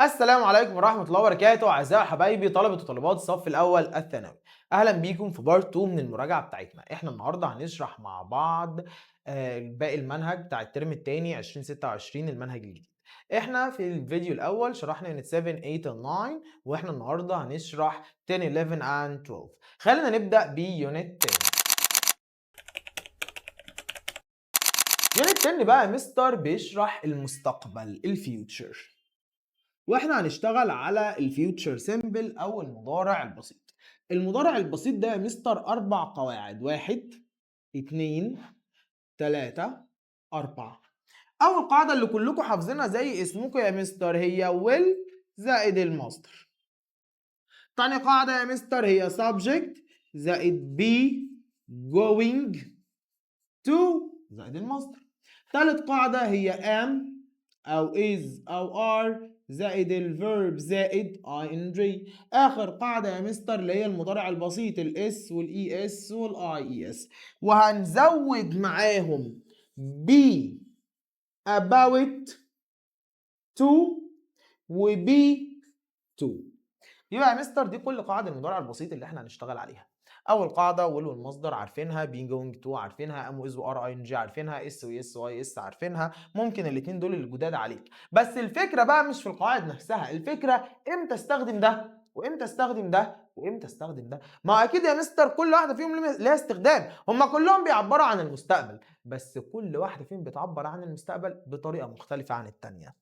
السلام عليكم ورحمة الله وبركاته أعزائي حبايبي طلبة وطالبات الصف الأول الثانوي. أهلا بيكم في بارت 2 من المراجعة بتاعتنا. إحنا النهاردة هنشرح مع بعض باقي المنهج بتاع الترم الثاني 2026 المنهج الجديد. إحنا في الفيديو الأول شرحنا يونت 7 8 و 9 وإحنا النهاردة هنشرح 10 11 and 12. خلينا نبدأ بيونت 10. يونت 10 بقى مستر بيشرح المستقبل الفيوتشر، واحنا هنشتغل على الفيوتشر سيمبل او المضارع البسيط. المضارع البسيط ده يا مستر 4 قواعد: 1 2 3 4. اول قاعده اللي كلكم حافظينها زي اسمكم يا مستر هي will زائد المصدر. تاني قاعده يا مستر هي subject زائد be going to زائد المصدر. تالت قاعده هي am او is او are زائد الفيرب زائد ing. اخر قاعده يا مستر اللي هي المضارع البسيط الاس والاي اس والاي اي اس، وهنزود معاهم be about to وbe to. يبقى يا مستر دي كل قواعد المضارع البسيط اللي احنا هنشتغل عليها. اول قاعده will والمصدر عارفينها، be going to عارفينها، am is و are ing عارفينها، اس و yes و is عارفينها. ممكن الاثنين دول الجداد عليك، بس الفكره بقى مش في القواعد نفسها، الفكره امتى استخدم ده وامتى استخدم ده وامتى استخدم ده. ما اكيد يا مستر كل واحده فيهم ليها استخدام، هم كلهم بيعبروا عن المستقبل، بس كل واحده فيهم بتعبر عن المستقبل بطريقه مختلفه عن الثانيه.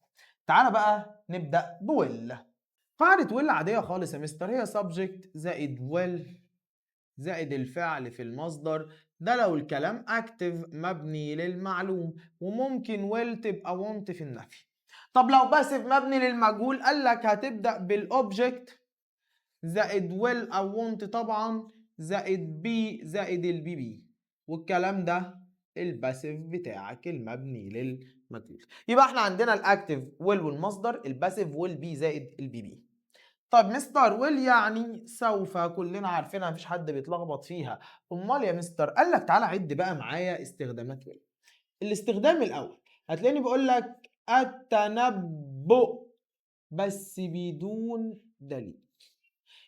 تعالى بقى نبدا بويل. قاعدة will عادية خالص يا مستر، هي subject زائد will زائد الفعل في المصدر، ده لو الكلام active مبني للمعلوم، وممكن will تبقى want في النفي. طب لو passive مبني للمجهول قال لك هتبدأ بالobject زائد will أو want طبعا زائد be زائد البي بي، والكلام ده الباسيف بتاعك المبني للمجهول. يبقى احنا عندنا الاكتف will والمصدر، الباسيف will be زائد البي بي. طب مستر ويل يعني سوف، كلنا عارفينها مفيش حد بيتلخبط فيها. امال يا مستر قال لك تعالى عد بقى معايا استخدامات ويل. الاستخدام الاول هتلاقيني بقول لك التنبؤ بس بدون دليل.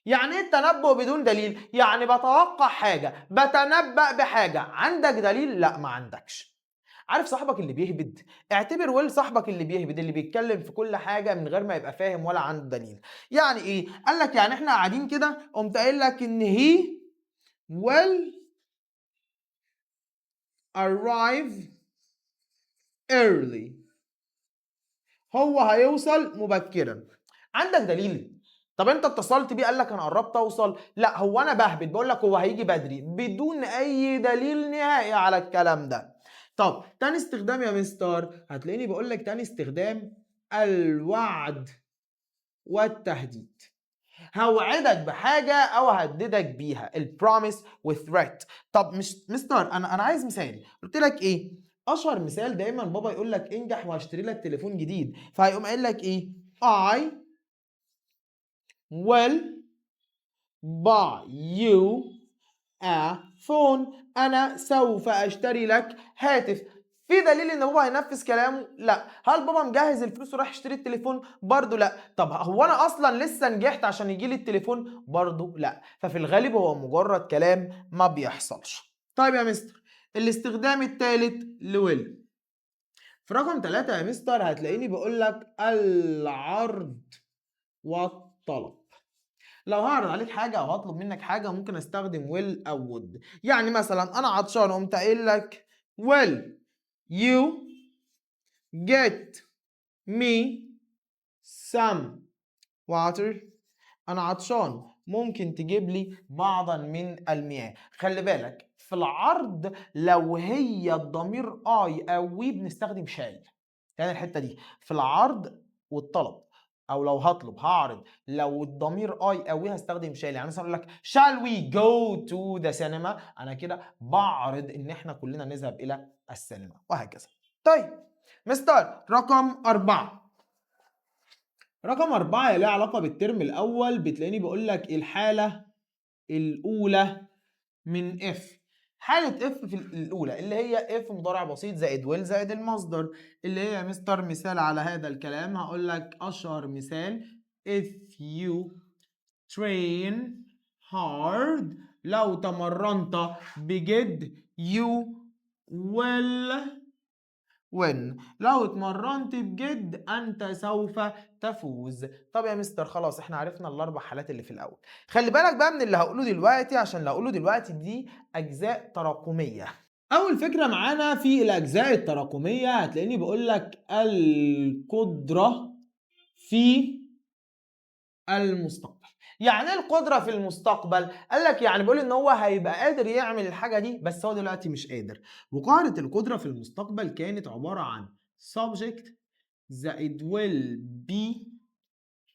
يعني ايه التنبؤ بدون دليل؟ يعني بتوقع حاجه، بتنبأ بحاجه. عندك دليل؟ لا ما عندكش. عارف صاحبك اللي بيهبد؟ اعتبر ويل صاحبك اللي بيهبد، اللي بيتكلم في كل حاجه من غير ما يبقى فاهم ولا عنده دليل. يعني ايه؟ قال لك يعني احنا قاعدين كده قمت قايل لك ان هي will arrive early، هو هيوصل مبكرا. عندك دليل؟ طب انت اتصلت بيه قال لك انا قربت اوصل؟ لا هو انا بهبد بقول لك هو هيجي بدري بدون اي دليل نهائي على الكلام ده. طب تاني استخدام يا مستر هتلاقيني بقول لك تاني استخدام الوعد والتهديد. هوعدك بحاجه او هددك بيها، البروميس والثريت. طب مش مستر انا عايز مثال. قلت لك ايه؟ اشهر مثال دايما بابا يقول لك انجح وهشتري لك تليفون جديد، فهيقوم قايل لك ايه؟ I will buy you a phone، انا سوف اشتري لك هاتف. في دليل ان بابا هينفذ كلامه؟ لا. هل بابا مجهز الفلوس وراح يشتري التليفون؟ برضه لا. طب هو انا اصلا لسه نجحت عشان يجي لي التليفون؟ برضه لا. ففي الغالب هو مجرد كلام ما بيحصلش. طيب يا مستر الاستخدام الثالث لويل في رقم 3 يا مستر هتلاقيني بقول لك العرض والطلب. لو هعرض عليك حاجه او هطلب منك حاجه ممكن استخدم will او would. يعني مثلا انا عطشان قمت قايل لك will you get me some water، انا عطشان ممكن تجيب لي بعضا من المياه. خلي بالك في العرض لو هي الضمير I او we بنستخدم shall. يعني الحته دي في العرض والطلب، او لو هطلب هعرض لو الضمير I او we هستخدم shall. يعني مثلا اقول لك shall we go to the cinema، انا كده بعرض ان احنا كلنا نذهب الى السينما وهكذا. طيب مستر رقم 4. رقم 4 لها علاقة بالترم الأول، بتلاقيني بقول لك الحالة الأولى من F. حالة اف في الأولى اللي هي اف مضارع بسيط زائد will زائد المصدر، اللي هي يا مستر مثال على هذا الكلام هقول لك أشهر مثال if you train hard، لو تمرنت بجد you will win، لو اتمرنت بجد انت سوف تفوز. طب يا مستر خلاص احنا عرفنا الاربع حالات اللي في الاول. خلي بالك بقى من اللي هقوله دلوقتي، عشان اللي هقوله دلوقتي دي اجزاء تراكميه. اول فكره معانا في الاجزاء التراكميه هتلاقيني بقول لك القدره في المستقبل. يعني ايه القدره في المستقبل؟ قال لك يعني بيقول ان هو هيبقى قادر يعمل الحاجه دي بس هو دلوقتي مش قادر. وقاعده القدره في المستقبل كانت عباره عن subject زائد will be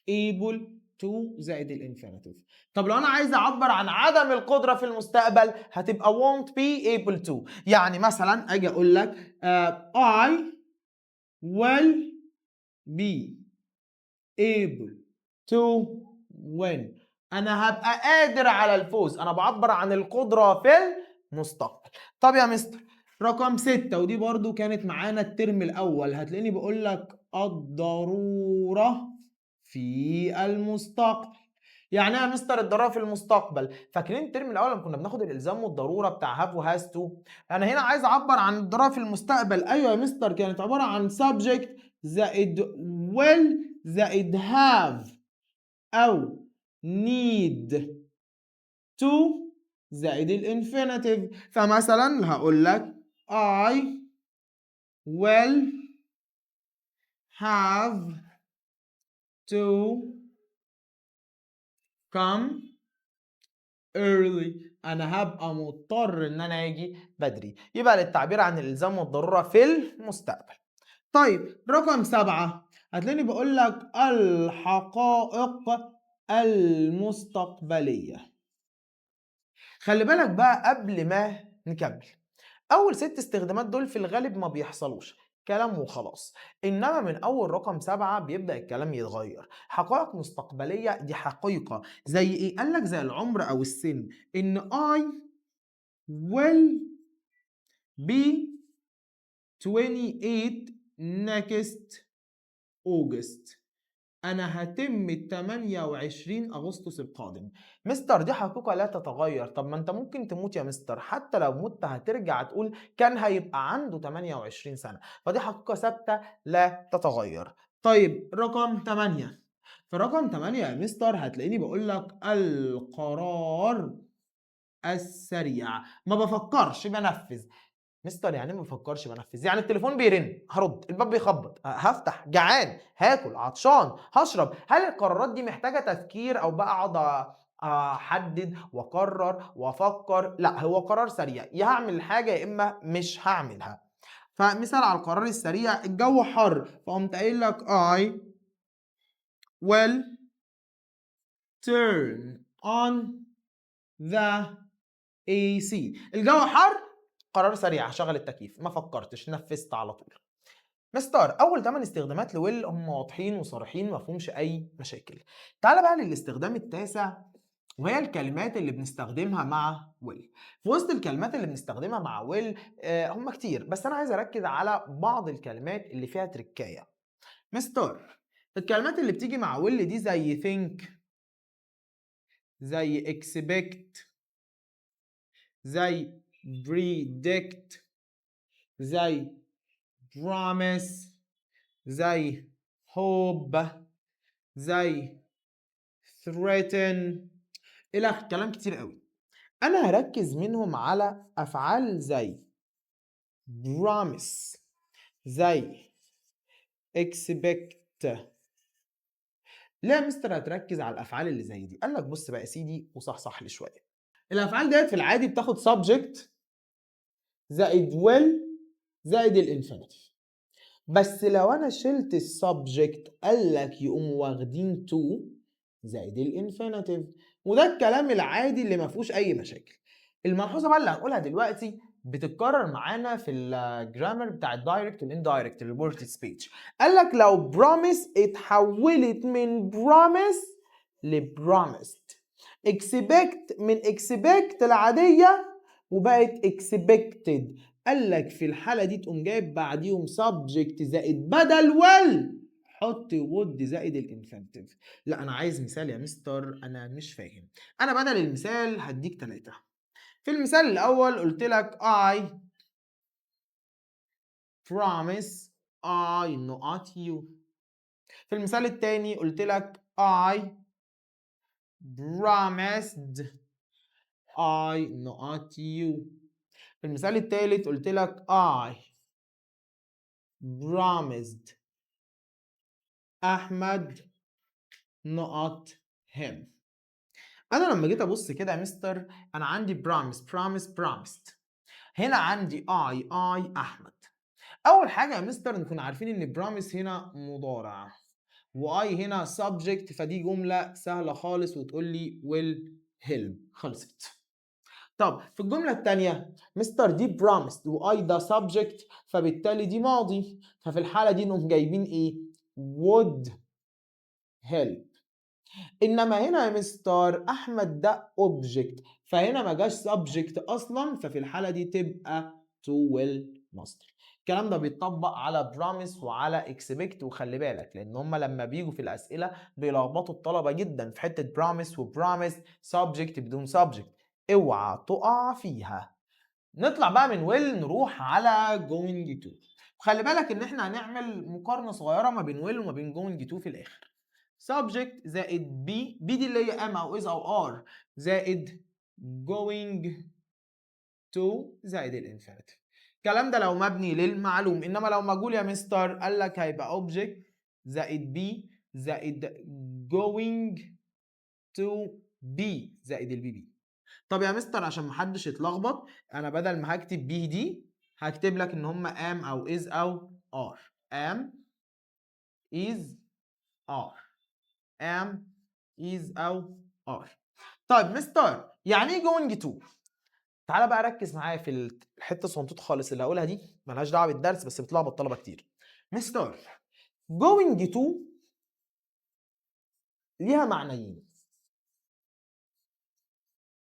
able to زائد الانفينيتيف. طب لو انا عايز اعبر عن عدم القدره في المستقبل هتبقى won't be able to. يعني مثلا اجي اقول لك I will be able to win، انا هبقى قادر على الفوز، انا بعبر عن القدره في المستقبل. طب يا مستر رقم 6 ودي برضو كانت معانا الترم الاول، هتلاقيني بقول لك الضروره في المستقبل. يعني ايه يا مستر الضروره في المستقبل؟ فاكرين الترم الاول لما كنا بناخد الالزام والضروره بتاع هاف وهاز تو؟ انا هنا عايز اعبر عن الضروره في المستقبل. ايوه يا مستر كانت عباره عن subject زائد will زائد have أو need to زائد الانفينيتيف. فمثلا هقول لك I will have to come early، أنا هبقى مضطر إن أنا أجي بدري. يبقى للتعبير عن الإلزام والضرورة في المستقبل. طيب رقم 7 هتلاقيني بقول لك الحقائق المستقبلية. خلي بالك بقى قبل ما نكمل، أول 6 استخدامات دول في الغالب ما بيحصلوش كلام وخلاص، إنما من أول رقم 7 بيبدأ الكلام يتغير. حقائق مستقبلية دي حقيقة زي إيه؟ قال لك زي العمر أو السن، إن I will be 28 next August، أنا هتم 28 أغسطس القادم. مستر دي حقيقة لا تتغير. طب ما أنت ممكن تموت يا مستر، حتى لو مت هترجع تقول كان هيبقى عنده 28 سنة، فدي حقيقة ثابتة لا تتغير. طيب رقم 8، في رقم 8 يا مستر هتلاقيني بقول لك القرار السريع، ما بفكرش بنفذ. مستر يعني ما بفكرش بنفذ؟ يعني التليفون بيرن هرد، الباب بيخبط هفتح، جعان هاكل، عطشان هشرب. هل القرارات دي محتاجه تفكير او بقى اقعد احدد واقرر وافكر؟ لا، هو قرار سريع، يا هعمل الحاجه يا اما مش هعملها. فمثال على القرار السريع، الجو حر فقمت قايل لك I will turn on the AC. الجو حر، قرار سريع، هشغل التكييف، ما فكرتش نفذت على طول. مستر اول 8 استخدامات لويل هم واضحين وصريحين ما فيهمش اي مشاكل. تعال بقى للاستخدام التاسع، وهي الكلمات اللي بنستخدمها مع ويل. في وسط الكلمات اللي بنستخدمها مع ويل هم كتير، بس انا عايز اركز على بعض الكلمات اللي فيها تركايه. مستر الكلمات اللي بتيجي مع ويل دي زي think، زي expect، زي predict، زي promise، زي hope، زي threaten، إلى كلام كتير قوي. أنا هركز منهم على أفعال زي promise، زي expect. ليه يا مستر هتركز على الأفعال اللي زي دي؟ قال لك بص بقى يا سيدي وصحصح لي شوية. الأفعال ديت في العادي بتاخد subject زائد will زائد الانفينيتيف، بس لو انا شلت السبجكت قال لك يقوموا واخدين تو زائد الانفينيتيف، وده الكلام العادي اللي ما فيهوش اي مشاكل. الملحوظه بقى اللي هنقولها دلوقتي بتتكرر معانا في الجرامر بتاع الدايركت والاندايركت الريبورتد سبيتش. قال لك لو بروميس اتحولت من بروميس لبروميسد، اكسبكت من اكسبكت العاديه وبقت expected. قال لك في الحالة دي تقوم جايب بعديهم subject زائد بدل حط would زائد الانفينيتيف. لا أنا عايز مثال يا مستر، أنا مش فاهم. أنا بدل المثال هديك 3. في المثال الأول قلت لك I promise I not you. في المثال التاني قلت لك I promised I not you. في المثال التالت قلت لك I promised أحمد not him. أنا لما جيت أبص كده يا مستر، أنا عندي promised. هنا عندي I أحمد. أول حاجة يا مستر نكون عارفين إن promise هنا مضارع، واي هنا subject، فدي جملة سهلة خالص وتقول لي will help. خلصت. طب في الجملة الثانية مستر دي promised واي ده subject، فبالتالي دي ماضي، ففي الحالة دي نقوم جايبين ايه؟ would help. انما هنا يا مستر احمد ده object، فهنا ما جاش subject اصلا، ففي الحالة دي تبقى to will مصدر. الكلام ده بيتطبق على promise وعلى expect، وخلي بالك لان هم لما بيجوا في الاسئله بيلخبطوا الطلبه جدا في حته promise وpromise subject بدون subject، اوعى تقع فيها. نطلع بقى من will نروح على going to. وخلي بالك ان احنا هنعمل مقارنه صغيره ما بين will وما بين going to في الاخر. subject زائد be دي اللي هي am او is او are زائد going to زائد الانفينيتيف. الكلام ده لو مبني للمعلوم، انما لو مجهول يا مستر قال لك هيبقى object زائد be زائد going to be زائد البي بي. طب يا مستر عشان محدش يتلخبط، انا بدل ما هكتب be دي هكتب لك ان هم am او is او are. am is are am is او are. طيب مستر يعني ايه going to؟ تعالى بقى ركز معايا في الحته الصنطوط خالص اللي هقولها دي، ملهاش دعوه بالدرس بس بتلخبط طلبه كتير. مستر going to ليها معنيين.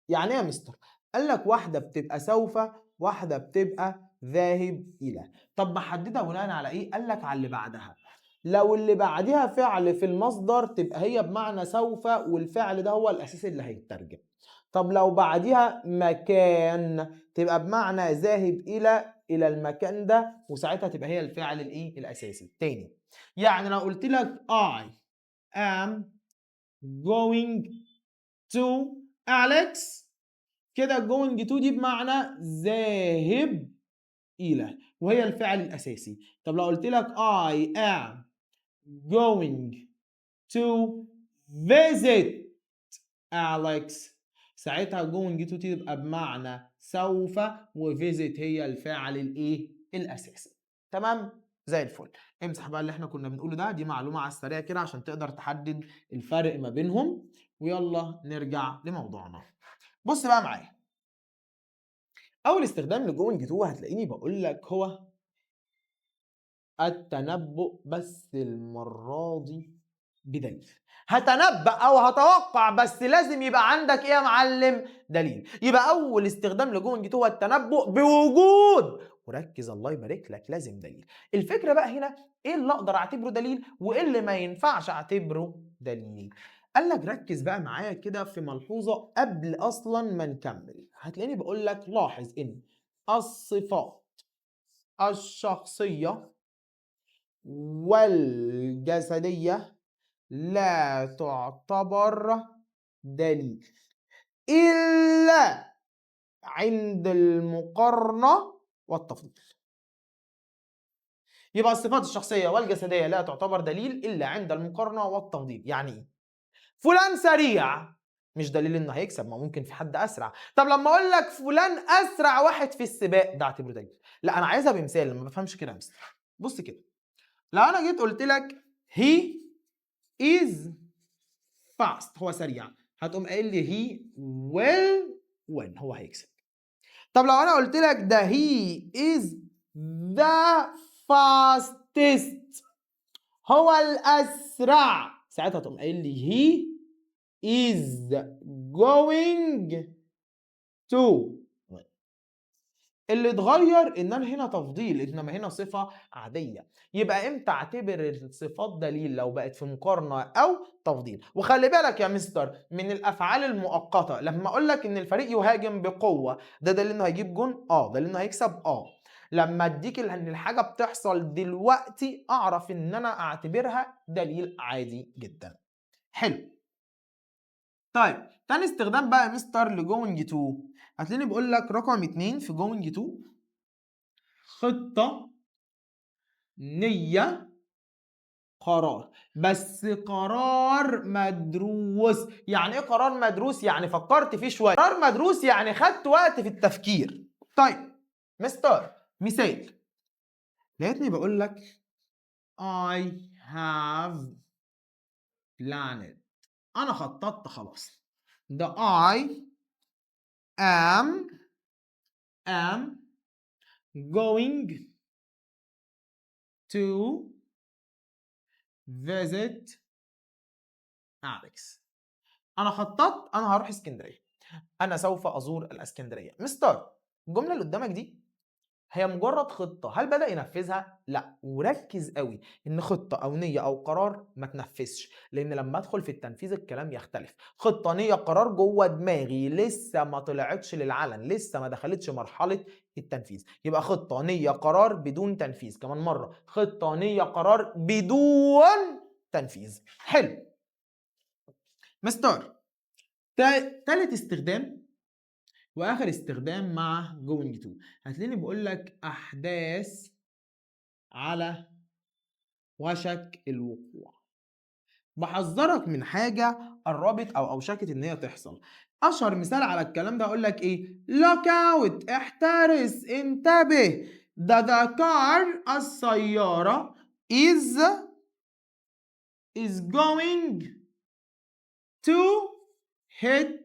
يعني ايه يا مستر؟ قال لك واحده بتبقى سوف، واحده بتبقى ذاهب الى. طب بحددها بناء على ايه؟ قال لك على اللي بعدها. لو اللي بعدها فعل في المصدر تبقى هي بمعنى سوف، والفعل ده هو الاساس اللي هيترجم. طب لو بعدها مكان تبقى بمعنى ذاهب الى المكان ده، وساعتها تبقى هي الفعل الايه الاساسي. تاني يعني لو قلت لك I am going to Alex، كده going to دي بمعنى ذاهب الى وهي الفعل الاساسي. طب لو قلت لك I am going to visit Alex، ساعتها going to تبقى بمعنى سوف، وفيزيت هي الفاعل الايه الاساسي. تمام زي الفل. امسح بقى اللي احنا كنا بنقوله ده، دي معلومه على السريع كده عشان تقدر تحدد الفرق ما بينهم. ويلا نرجع لموضوعنا. بص بقى معايا، اول استخدام لجوينج تو هتلاقيني بقول لك هو التنبؤ، بس المره دي بدليل. هتنبأ او هتوقع بس لازم يبقى عندك ايه يا معلم؟ دليل. يبقى اول استخدام لجوينج تو هو التنبؤ بوجود، وركز الله يبارك لك لازم دليل. الفكره بقى هنا ايه اللي اقدر اعتبره دليل وايه اللي ما ينفعش اعتبره دليل. قال لك ركز بقى معايا كده في ملحوظه قبل اصلا ما نكمل. هتلاقيني بقول لك لاحظ ان الصفات الشخصيه والجسديه لا تعتبر دليل إلا عند المقارنة والتفضيل. يبقى الصفات الشخصية والجسدية لا تعتبر دليل إلا عند المقارنة والتفضيل. يعني إيه؟ فلان سريع مش دليل إنه هيكسب، ما ممكن في حد أسرع. طب لما أقول لك فلان أسرع واحد في السباق، ده أعتبره دليل؟ لا أنا عايزها بمثال، ما بفهمش كده يا مستر. بص كده، لو أنا جيت قلت لك he is fast، هو سريع، هتقوم قايل لي he will win، هو هيكسب. طب لو انا قلت لك ده he is the fastest، هو الاسرع، ساعتها تقوم قايل لي he is going to win. اللي اتغير ان انا هنا تفضيل انما هنا صفه عاديه. يبقى امتى اعتبر الصفات دليل؟ لو بقت في مقارنه او تفضيل. وخلي بالك يا مستر من الافعال المؤقته، لما اقول لك ان الفريق يهاجم بقوه ده دليل انه هيجيب جون؟ دليل انه هيكسب؟ لما اديك ان الحاجه بتحصل دلوقتي اعرف ان انا اعتبرها دليل عادي جدا. حلو. طيب تاني استخدام بقى يا مستر لجوينج تو، هتلاقيني بقول لك رقم 2 في جوينج تو خطة، نية، قرار. بس قرار مدروس. يعني ايه قرار مدروس؟ يعني فكرت فيه شوية. قرار مدروس يعني خدت وقت في التفكير. طيب مستر مثال، لقيتني بقول لك I have planned، انا خططت خلاص. ده I am going to visit Alex. انا خططت انا هروح اسكندريه، انا سوف ازور الاسكندريه. مستر الجمله اللي قدامك دي هي مجرد خطه، هل بدا ينفذها؟ لا. وركز قوي ان خطه او نيه او قرار ما تنفذش، لان لما ادخل في التنفيذ الكلام يختلف. خطه نيه قرار جوه دماغي لسه ما طلعتش للعلن، لسه ما دخلتش مرحله التنفيذ. يبقى خطه نيه قرار بدون تنفيذ. كمان مره، خطه نيه قرار بدون تنفيذ. حلو. مستر تالت استخدام واخر استخدام مع جوينج تو، هتلاقيني بقول لك احداث على وشك الوقوع. بحذرك من حاجه قربت او اوشكت ان هي تحصل. اشهر مثال على الكلام ده اقول لك ايه؟ لوك اوت، احترس، انتبه. ده the car، السياره is going to hit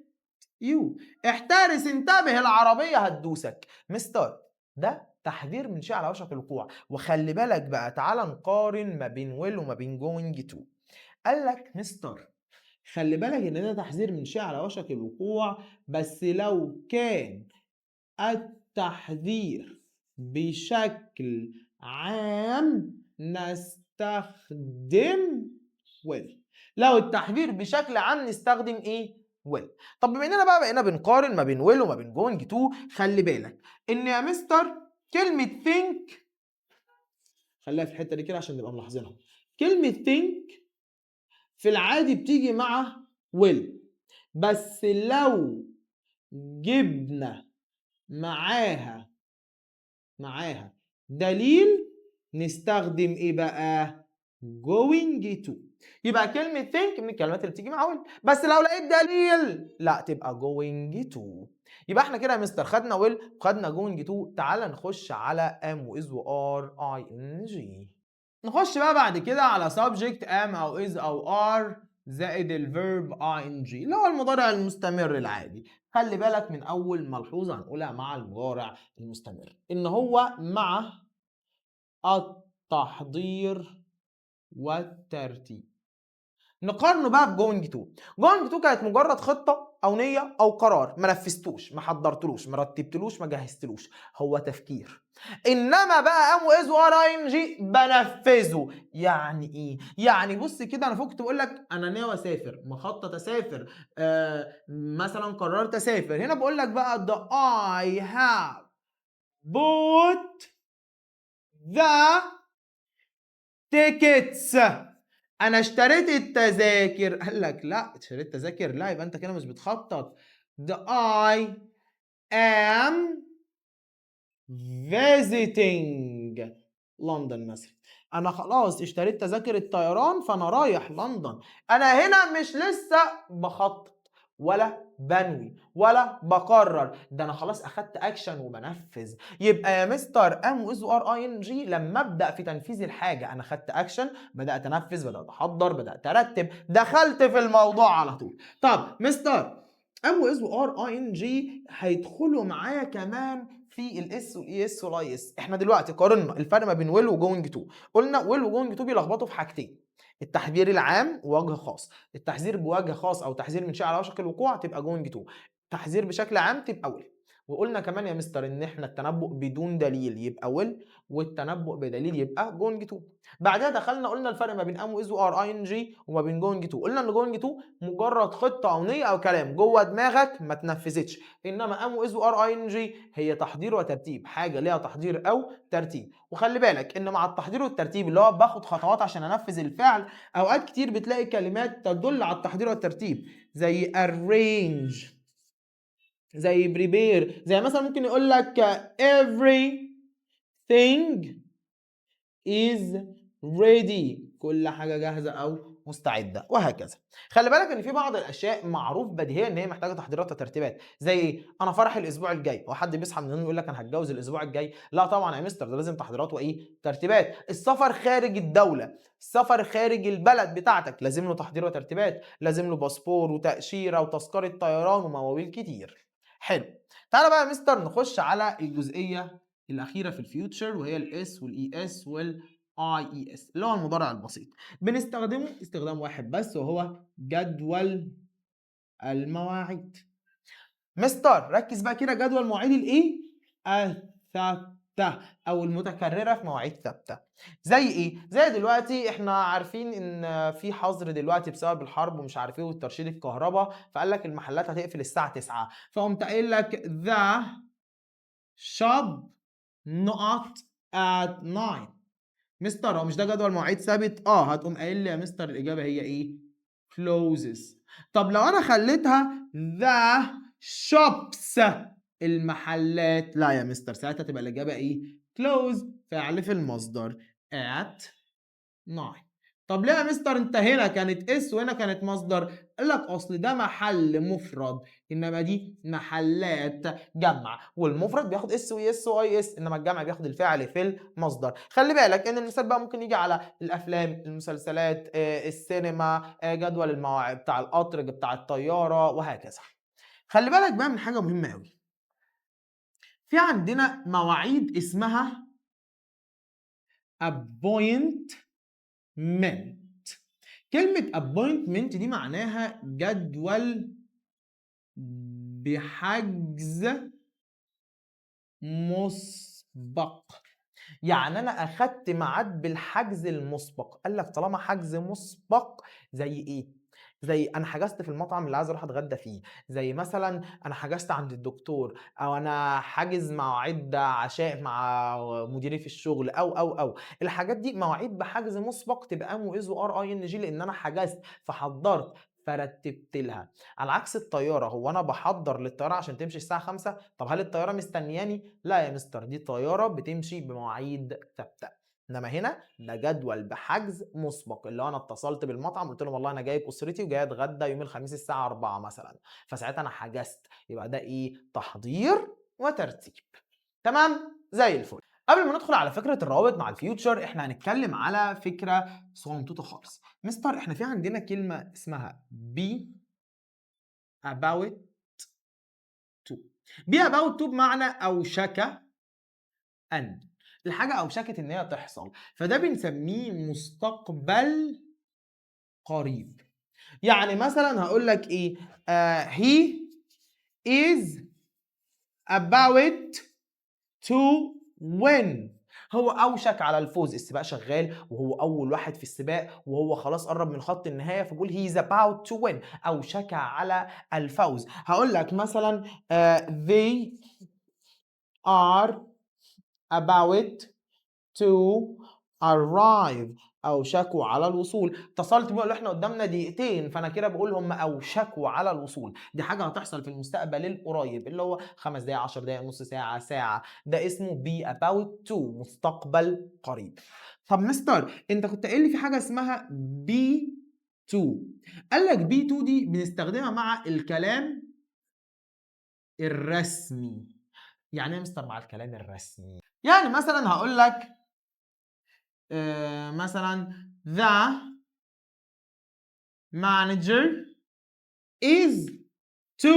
يو. احترس، انتبه، العربية هتدوسك. مستر ده تحذير من شيء على وشك الوقوع. وخلي بالك بقى، تعال نقارن ما بين ويل وما بين جوينج تو. قال لك مستر خلي بالك ان ده تحذير من شيء على وشك الوقوع، بس لو كان التحذير بشكل عام نستخدم ويل. لو التحذير بشكل عام نستخدم ايه؟ ويل. طب بما اننا بقى بقينا بنقارن ما بين ويل وما بين جوينج تو، خلي بالك ان يا مستر كلمة think، خليها في الحتة دي كده عشان نبقى ملاحظينها. كلمة think في العادي بتيجي مع ويل، بس لو جبنا معاها دليل نستخدم ايه بقى؟ going to. يبقى كلمة think من الكلمات اللي بتيجي مع ويل، بس لو لقيت دليل لا تبقى going to. يبقى احنا كده يا مستر خدنا ويل وخدنا going to. تعال نخش على am و is و are ing. نخش بقى بعد كده على subject am او is او are زائد الفيرب ing اللي هو المضارع المستمر العادي. خلي بالك من اول ملحوظه هنقولها مع المضارع المستمر ان هو مع التحضير والترتيب. نقارنه بقى بجوينج تو. جوينج تو كانت مجرد خطه او نيه او قرار، ما نفذتوش، ما حضرتلوش، ما رتبتلوش، ما جهزتلوش، هو تفكير. انما بقى ام واز وار ان جي بنفذه. يعني ايه؟ يعني بص كده، انا فوق كنت بقول لك انا ناوي اسافر، مخطط اسافر، مثلا قررت اسافر. هنا بقول لك بقى the I have bought the tickets، انا اشتريت التذاكر. قال لك لا، اشتريت تذاكر؟ لا، يبقى انت كده مش بتخطط. the I am visiting لندن مثلا، انا خلاص اشتريت تذاكر الطيران فانا رايح لندن. انا هنا مش لسه بخطط ولا بنوي ولا بقرر، ده انا خلاص اخدت اكشن وبنفذ. يبقى يا مستر ام ويز ار اي ان جي لما ابدا في تنفيذ الحاجه انا خدت اكشن، بدات انفذ، بدات احضر، بدات ارتب، دخلت في الموضوع على طول. طب مستر ام واز وار اي ان جي هيدخلوا معايا كمان في الاس والاي اس والاي اس. احنا دلوقتي قارنا الفرق ما بين ويل وجوينج تو. قلنا ويل وجوينج تو بيلخبطوا في حاجتين: التحذير العام ووجه خاص. التحذير بوجه خاص او تحذير من شيء على وشك الوقوع تبقى جوينج تو، تحذير بشكل عام تبقى ويل. وقلنا كمان يا مستر ان احنا التنبؤ بدون دليل يبقى will، والتنبؤ بدليل يبقى going to. بعدها دخلنا قلنا الفرق ما بين am و is و are ing وما بين going to. قلنا ان going to مجرد خطه او نيه او كلام جوه دماغك ما تنفذتش، انما am و is و are ing هي تحضير وترتيب، حاجه ليها تحضير او ترتيب. وخلي بالك ان مع التحضير والترتيب اللي هو باخد خطوات عشان انفذ الفعل، اوقات كتير بتلاقي كلمات تدل على التحضير والترتيب زي arrange، زي prepare، زي مثلا ممكن يقول لك everything is ready، كل حاجه جاهزه او مستعده، وهكذا. خلي بالك ان في بعض الاشياء معروف بديهيا ان هي محتاجه تحضيرات وترتيبات، زي ايه؟ انا فرح الاسبوع الجاي، هو حد بيصحى من النوم يقول لك انا هتجوز الاسبوع الجاي؟ لا طبعا يا مستر، ده لازم تحضيرات وايه؟ ترتيبات. السفر خارج الدوله، السفر خارج البلد بتاعتك لازم له تحضير وترتيبات، لازم له باسبور وتاشيره وتذكره طيران ومواويل كتير. حلو. تعالى بقى يا مستر نخش على الجزئيه الاخيره في الفيوتشر، وهي الاس والاي اس والاي اي اس، اللي هو المضارع البسيط. بنستخدمه استخدام واحد بس، وهو جدول المواعيد. مستر ركز بقى كده، جدول مواعيد الايه؟ الثابته او المتكرره في مواعيد ثابته. زي ايه؟ زي دلوقتي احنا عارفين ان في حظر دلوقتي بسبب الحرب ومش عارف ايه والترشيد الكهرباء، فقال لك المحلات هتقفل الساعه 9، فقمت قايل لك the shop not at 9. مستر هو مش ده جدول مواعيد ثابت؟ هتقوم قايل لي يا مستر الاجابه هي ايه؟ closes. طب لو انا خليتها the shops، المحلات، لا يا مستر ساعتها تبقى الاجابه ايه؟ close، فعل في المصدر at 9. طب ليه يا مستر انت هنا كانت اس وهنا كانت مصدر؟ قال لك اصل ده محل مفرد، انما دي محلات جمع، والمفرد بياخد اس واس واي اس، انما الجمع بياخد الفعل في المصدر. خلي بالك ان المثال بقى ممكن يجي على الافلام، المسلسلات، السينما، جدول المواعيد بتاع القطر، بتاع الطياره، وهكذا. خلي بالك بقى من حاجه مهمه قوي، في عندنا مواعيد اسمها appointment. كلمة appointment دي معناها جدول بحجز مسبق. يعني انا اخدت ميعاد بالحجز المسبق. قال لك طالما حجز مسبق زي ايه؟ زي انا حجزت في المطعم اللي عايز اروح اتغدى فيه، زي مثلا انا حجزت عند الدكتور، او انا حاجز مواعيد عشاء مع مديري في الشغل، او الحاجات دي مواعيد بحجز مسبق، تبقى ام واز وار اي ان جي، لان انا حجزت فحضرت فرتبت لها. على عكس الطياره، هو انا بحضر للطياره عشان تمشي الساعه 5؟ طب هل الطياره مستنياني؟ لا يا مستر، دي طياره بتمشي بمواعيد ثابته. انما هنا ده جدول بحجز مسبق، اللي هو انا اتصلت بالمطعم قلت لهم والله انا جايب اسرتي وجاي اتغدى يوم الخميس الساعه 4 مثلا، فساعتها انا حجزت، يبقى ده ايه؟ تحضير وترتيب. تمام زي الفل. قبل ما ندخل على فكره الروابط مع الفيوتشر، احنا هنتكلم على فكره صغنطوطه خالص. مستر احنا في عندنا كلمه اسمها be about to. be about to بمعنى اوشك ان، الحاجه اوشكت ان هي تحصل، فده بنسميه مستقبل قريب. يعني مثلا هقول لك ايه؟ he is about to win، هو اوشك على الفوز، السباق شغال وهو اول واحد في السباق وهو خلاص قرب من خط النهايه، فبقول he is about to win، اوشك على الفوز. هقول لك مثلا they are about to arrive، اوشكوا على الوصول. اتصلت بيقول احنا قدامنا دقيقتين، فانا كده بقول هم اوشكوا على الوصول. دي حاجه هتحصل في المستقبل القريب، اللي هو 5 دقائق، 10 دقائق، نص ساعه، ساعه، ده اسمه be about to، مستقبل قريب. طب مستر انت كنت قايل لي في حاجه اسمها be to، قال لك be to دي بنستخدمها مع الكلام الرسمي. يعني ايه يا مستر مع الكلام الرسمي؟ يعني مثلا هقول لك مثلا the manager is to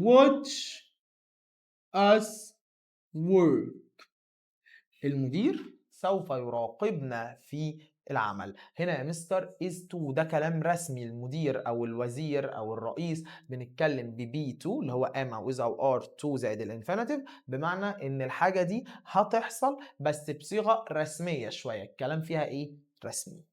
watch us work، المدير سوف يراقبنا في العمل. هنا يا مستر is to ده كلام رسمي، المدير او الوزير او الرئيس بنتكلم ب be to اللي هو am او is او are to زائد الانفينيتيف، بمعنى ان الحاجه دي هتحصل بس بصيغه رسميه شويه، الكلام فيها ايه؟ رسمي.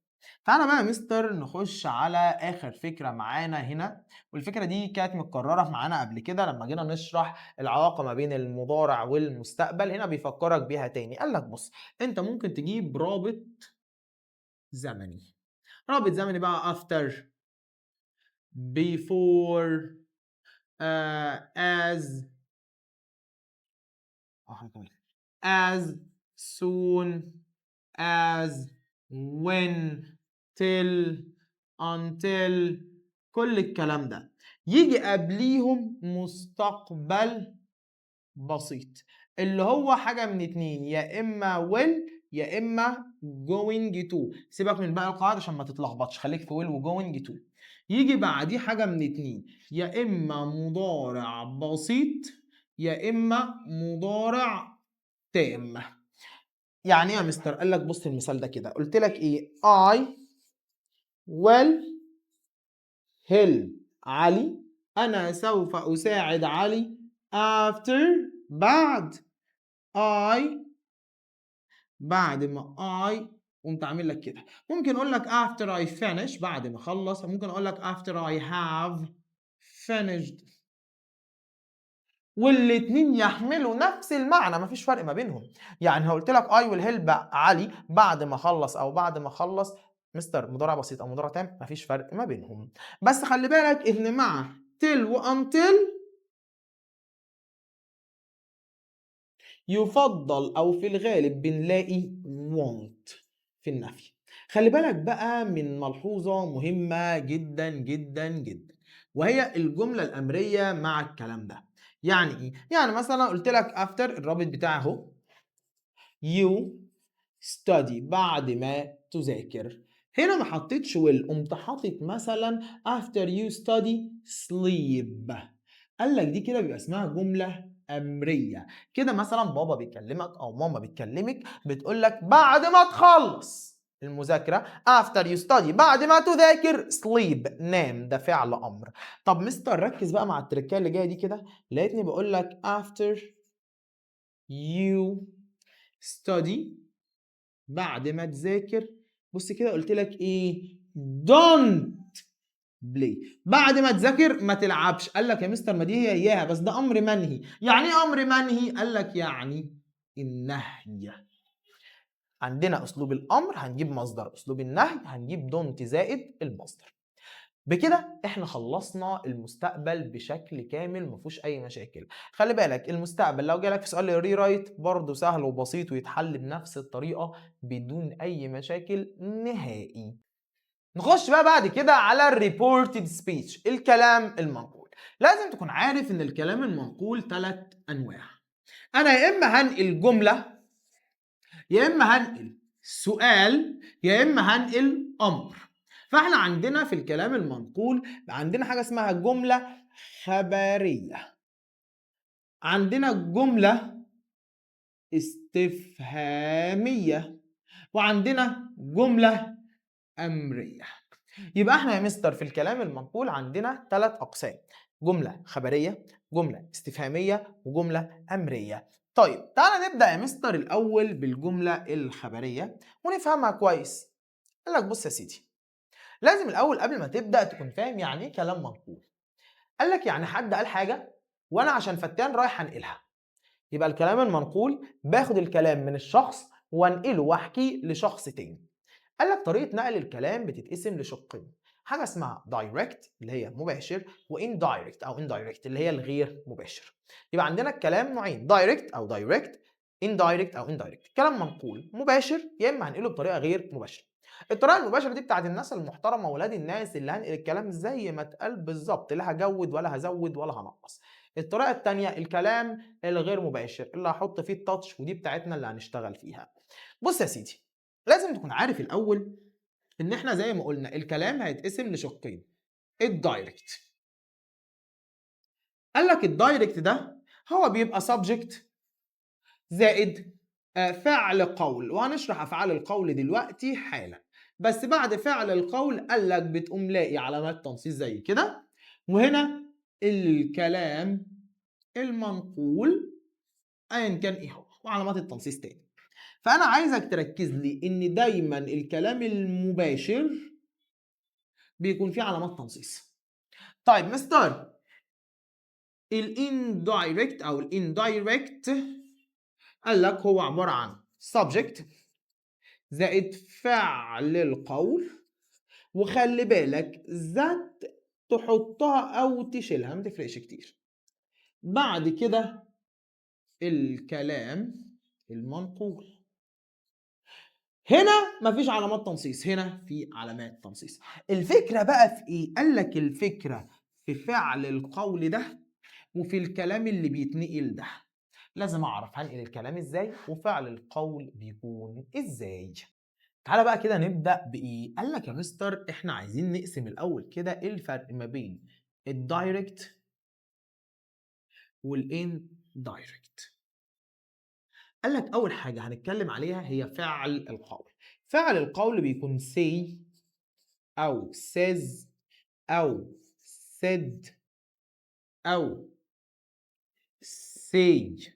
تعالى بقى يا مستر نخش على اخر فكره معانا هنا، والفكره دي كانت متكرره معانا قبل كده لما جينا نشرح العلاقه ما بين المضارع والمستقبل. هنا بيفكرك بيها تاني، قال لك بص انت ممكن تجيب رابط زمني. رابط زمني بقى after before as as soon as when till until كل الكلام ده يجي قبليهم مستقبل بسيط اللي هو حاجة من اتنين، يا إما will يا إما going to. سيبك من بقى القواعد عشان ما تتلخبطش، خليك في will و going to. يجي بعديه حاجة من اتنين، يا إما مضارع بسيط يا إما مضارع تام. يعني ايه يا مستر؟ قال لك بص المثال ده كده، قلت لك ايه؟ I will help علي، انا سوف اساعد علي after بعد ما I قمت عامل لك كده. ممكن اقول لك after I finish بعد ما اخلص، ممكن اقول لك after I have finished، والاتنين يحملوا نفس المعنى، مفيش فرق ما بينهم. يعني قلت لك I will help علي بعد ما اخلص او بعد ما اخلص مستر مضارع بسيط او مضارع تام، مفيش فرق ما بينهم. بس خلي بالك ان مع till و until يفضل او في الغالب بنلاقي want في النفي. خلي بالك بقى من ملحوظة مهمة جدا جدا جدا، وهي الجملة الأمرية مع الكلام ده. يعني ايه؟ يعني مثلا قلت لك after الرابط بتاعه اهو you study بعد ما تذاكر، هنا ما حطيتش will، قمت حاطط مثلا after you study sleep. قال لك دي كده بيبقى اسمها جملة أمرية. كده مثلا بابا بيكلمك أو ماما بتكلمك بتقول لك بعد ما تخلص المذاكرة after you study بعد ما تذاكر sleep نام، ده فعل أمر. طب مستر ركز بقى مع التركية اللي جاية دي كده، لقيتني بقول لك after you study بعد ما تذاكر، بص كده قلت لك ايه؟ don't play بعد ما تذاكر ما تلعبش. قال لك يا مستر ما دي هي اياها بس ده امر منهي. يعني ايه امر منهي؟ قال لك يعني النهي. عندنا اسلوب الامر هنجيب مصدر، اسلوب النهي هنجيب don't زائد المصدر. بكده احنا خلصنا المستقبل بشكل كامل مفيهوش اي مشاكل. خلي بالك المستقبل لو جالك في سؤال ري رايت برضه سهل وبسيط ويتحل بنفس الطريقه بدون اي مشاكل نهائي. نخش بقى بعد كده على الريبورتد سبيتش، الكلام المنقول. لازم تكون عارف ان الكلام المنقول 3 انواع. انا يا اما هنقل جمله يا اما هنقل سؤال يا اما هنقل امر. فاحنا عندنا في الكلام المنقول عندنا حاجه اسمها جمله خبريه، عندنا جمله استفهاميه، وعندنا جمله امريه. يبقى احنا يا مستر في الكلام المنقول عندنا 3 اقسام، جمله خبريه، جمله استفهاميه، وجمله امريه. طيب تعالى نبدا يا مستر الاول بالجمله الخبريه ونفهمها كويس. قال لك بص يا سيدي، لازم الاول قبل ما تبدا تكون فاهم يعني ايه كلام منقول. قال لك يعني حد قال حاجه وانا عشان فتان رايح انقلها. يبقى الكلام المنقول باخد الكلام من الشخص وانقله واحكيه لشخص تاني. قال لك طريقه نقل الكلام بتتقسم لشقين، حاجه اسمها دايركت اللي هي مباشر، واندايركت او اندايركت اللي هي الغير مباشر. يبقى عندنا الكلام نوعين، دايركت او دايركت، اندايركت او اندايركت. كلام منقول مباشر يا اما هنقله بطريقه غير مباشره. الطريقه المباشره دي بتاعت الناس المحترمه ولاد الناس اللي هنقل الكلام زي ما اتقال بالظبط، لا هجود ولا هزود ولا هنقص. الطريقه الثانيه الكلام الغير مباشر اللي هحط فيه التاتش، ودي بتاعتنا اللي هنشتغل فيها. بص يا سيدي، لازم تكون عارف الاول ان احنا زي ما قلنا الكلام هيتقسم لشقين، الدايركت. قال لك الدايركت ده هو بيبقى subject زائد فعل قول، وهنشرح افعال القول دلوقتي حالا. بس بعد فعل القول قال لك بتقوم لاقي علامات تنصيص زي كده، وهنا الكلام المنقول ايا كان ايه هو، وعلامات التنصيص تاني. فانا عايزك تركز لي ان دايما الكلام المباشر بيكون فيه علامات تنصيص. طيب مستر، الاندايركت او الاندايركت قال لك هو عباره عن subject زائد فعل القول، وخلي بالك ذات تحطها او تشيلها ما تفرقش كتير. بعد كده الكلام المنقول. هنا مفيش علامات تنصيص، هنا في علامات تنصيص. الفكرة بقى في ايه؟ قال لك الفكرة في فعل القول ده وفي الكلام اللي بيتنقل ده. لازم اعرف هنقل الكلام ازاي وفعل القول بيكون ازاي. تعالى بقى كده نبدأ بإيه؟ قال لك يا مستر إحنا عايزين نقسم الأول كده إيه الفرق ما بين الدايركت والإندايركت. قال لك أول حاجة هنتكلم عليها هي فعل القول. فعل القول بيكون say أو says أو said أو say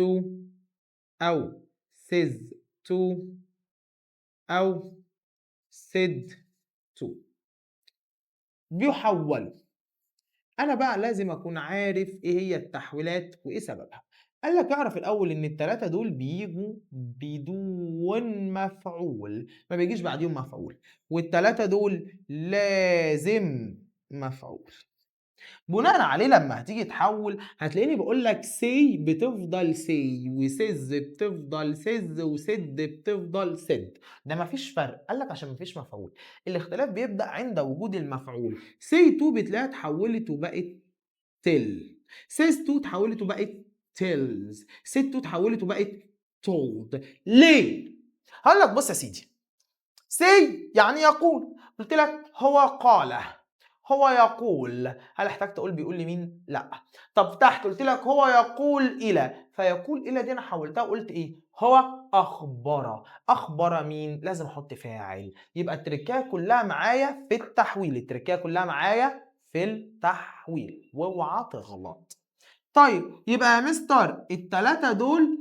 to أو says to أو said to. بيحولوا. انا بقى لازم اكون عارف ايه هي التحويلات وايه سببها. قال لك اعرف الاول ان الثلاثه دول بيجوا بدون مفعول، ما بيجيش بعديهم مفعول، والثلاثه دول لازم مفعول. بناء عليه لما هتيجي تحول هتلاقيني بقول لك سي بتفضل سي، وسز بتفضل سز، وسد بتفضل سد. ده مفيش فرق، قال لك عشان مفيش مفعول. الاختلاف بيبدأ عند وجود المفعول. سي 2 بتلاقيها اتحولت وبقت تل، سيز 2 اتحولت وبقت تيلز، سيت 2 اتحولت وبقت تولد. ليه؟ هقول لك بص يا سيدي، سي يعني يقول، قلت لك هو قال، هو يقول، هل احتاج تقول بيقول لمين؟ لا. طب تحت قلت لك هو يقول الى، فيقول الى دي انا حولتها وقلت ايه؟ هو اخبر. اخبر مين؟ لازم احط فاعل. يبقى التركية كلها معايا في التحويل، التركية كلها معايا في التحويل، واوعى تغلط. طيب يبقى يا مستر التلاتة دول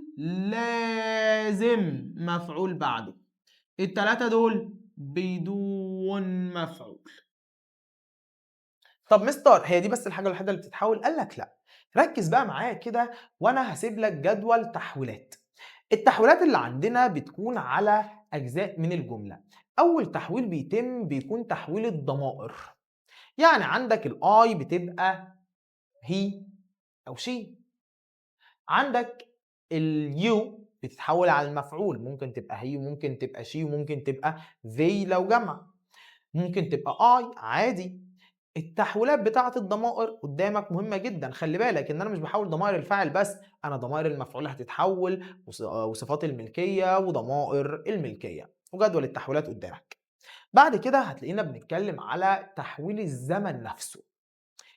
لازم مفعول بعده، التلاتة دول بدون مفعول. طب مستر هي دي بس الحاجة الوحيدة اللي بتتحول؟ قال لك لا. ركز بقى معايا كده وانا هسيب لك جدول تحويلات. التحويلات اللي عندنا بتكون على اجزاء من الجملة. اول تحويل بيكون تحويل الضمائر. يعني عندك الاي بتبقى هي او شي، عندك اليو بتتحول على المفعول، ممكن تبقى هي وممكن تبقى شي وممكن تبقى they لو جمع، ممكن تبقى I عادي. التحويلات بتاعة الضمائر قدامك مهمة جدا، خلي بالك ان انا مش بحول ضمائر الفاعل بس، انا ضمائر المفعول هتتحول وصفات الملكية وضمائر الملكية، وجدول التحويلات قدامك. بعد كده هتلاقينا بنتكلم على تحويل الزمن نفسه.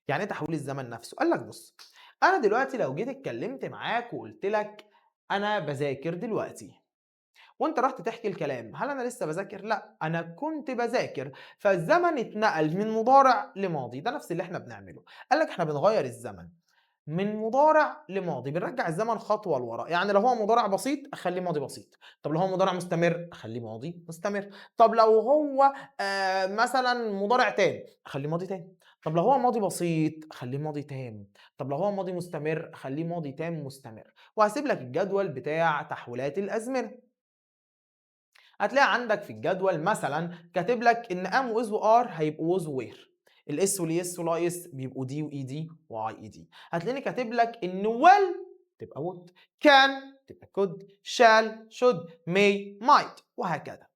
يعني ايه تحويل الزمن نفسه؟ قال لك بص، انا دلوقتي لو جيت اتكلمت معاك وقلت لك انا بذاكر دلوقتي، وانت رحت تحكي الكلام، هل انا لسه بذاكر؟ لا، انا كنت بذاكر، فالزمن اتنقل من مضارع لماضي. ده نفس اللي احنا بنعمله. قال لك احنا بنغير الزمن من مضارع لماضي، بنرجع الزمن خطوه لورا. يعني لو هو مضارع بسيط اخليه ماضي بسيط، طب لو هو مضارع مستمر اخليه ماضي مستمر، طب لو هو مثلا مضارع تام اخليه ماضي تام، طب لو هو ماضي بسيط اخليه ماضي تام، طب لو هو ماضي مستمر اخليه ماضي تام مستمر. وهسيب لك الجدول بتاع تحويلات الازمنه. هتلاقي عندك في الجدول مثلا كاتب لك ان ام واز وار هيبقوا وز وير، الاس واليس والاي بيبقوا دي واي دي واي اي دي. هتلاقيني كاتب لك ان ويل تبقى would، كان تبقى could، shall should may might، وهكذا.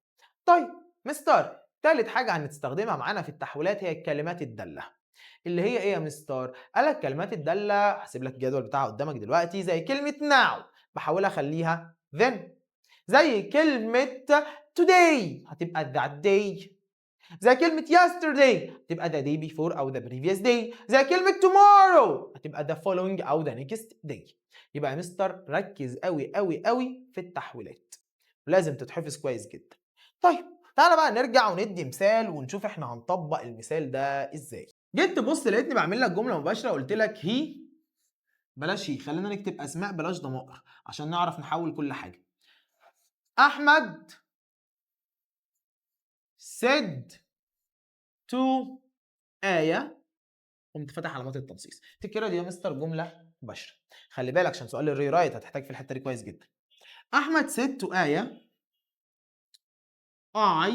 طيب مستر، تالت حاجة هنستخدمها معانا في التحويلات هي الكلمات الدالة. اللي هي ايه يا مستر؟ قال لك كلمات الدالة هسيب لك الجدول بتاعها قدامك دلوقتي، زي كلمة now بحاولها اخليها then، زي كلمة today هتبقى that day، زي كلمة yesterday هتبقى the day before أو the previous day، زي كلمة tomorrow هتبقى the following أو the next day. يبقى يا مستر ركز قوي قوي قوي في التحويلات، لازم تتحفظ كويس جدا. طيب تعالى بقى نرجع وندي مثال ونشوف احنا هنطبق المثال ده ازاي. جيت تبص لقيتني بعمل لك جمله مباشره، قلت لك هي، بلاش هي، خلينا نكتب اسماء بلاش ضمائر عشان نعرف نحول كل حاجه. احمد said to آية، قمت فاتح علامات التنصيص. تفتكر دي يا مستر جمله مباشره. خلي بالك عشان سؤال الري رايت هتحتاج في الحته دي كويس جدا. احمد said to آية I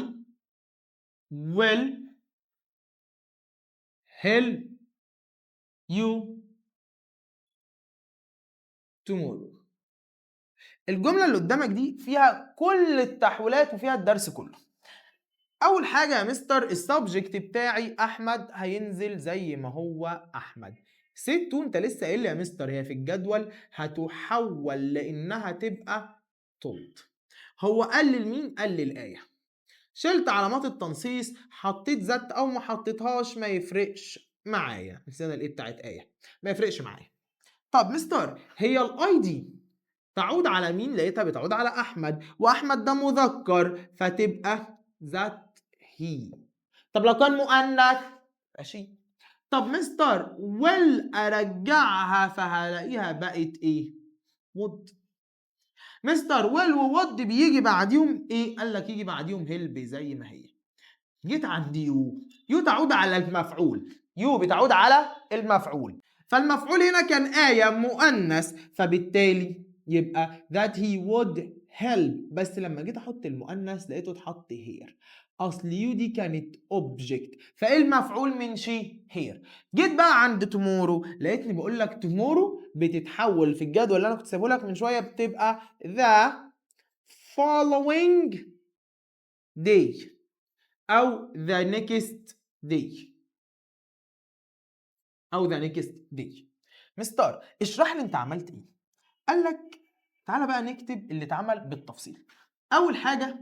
will help you tomorrow. الجمله اللي قدامك دي فيها كل التحويلات وفيها الدرس كله. اول حاجه يا مستر السبجكت بتاعي احمد هينزل زي ما هو احمد. ستو انت لسه قايل لي يا مستر هي في الجدول هتحول لانها تبقى told. هو قال لمين؟ قال للآية. شلت علامات التنصيص، حطيت ذات او ما حطيتهاش ما يفرقش معايا. نسينا الايه بتاعت آية، ما يفرقش معايا. طب مستر هي الاي دي تعود على مين؟ لقيتها بتعود على احمد، واحمد ده مذكر فتبقى ذات هي. طب لو كان مؤنث ماشي. طب مستر ويل ارجعها فهلاقيها بقت ايه؟ وود. مستر ويل وود بيجي بعديهم ايه؟ قال لك يجي بعديهم هيلب زي ما هي. جيت عند يو، يو تعود على المفعول، يو بتعود على المفعول، فالمفعول هنا كان آية مؤنث، فبالتالي يبقى that he would help. بس لما جيت احط المؤنث لقيته اتحط here، اصل يو دي كانت object، فايه المفعول من شي؟ here. جيت بقى عند tomorrow لقيتني بقول لك tomorrow بتتحول في الجدول اللي انا كنت سايبه لك من شويه بتبقى the following day او the next day، او the next day. مستر اشرح لي انت عملت ايه. قال لك تعالى بقى نكتب اللي اتعمل بالتفصيل. اول حاجه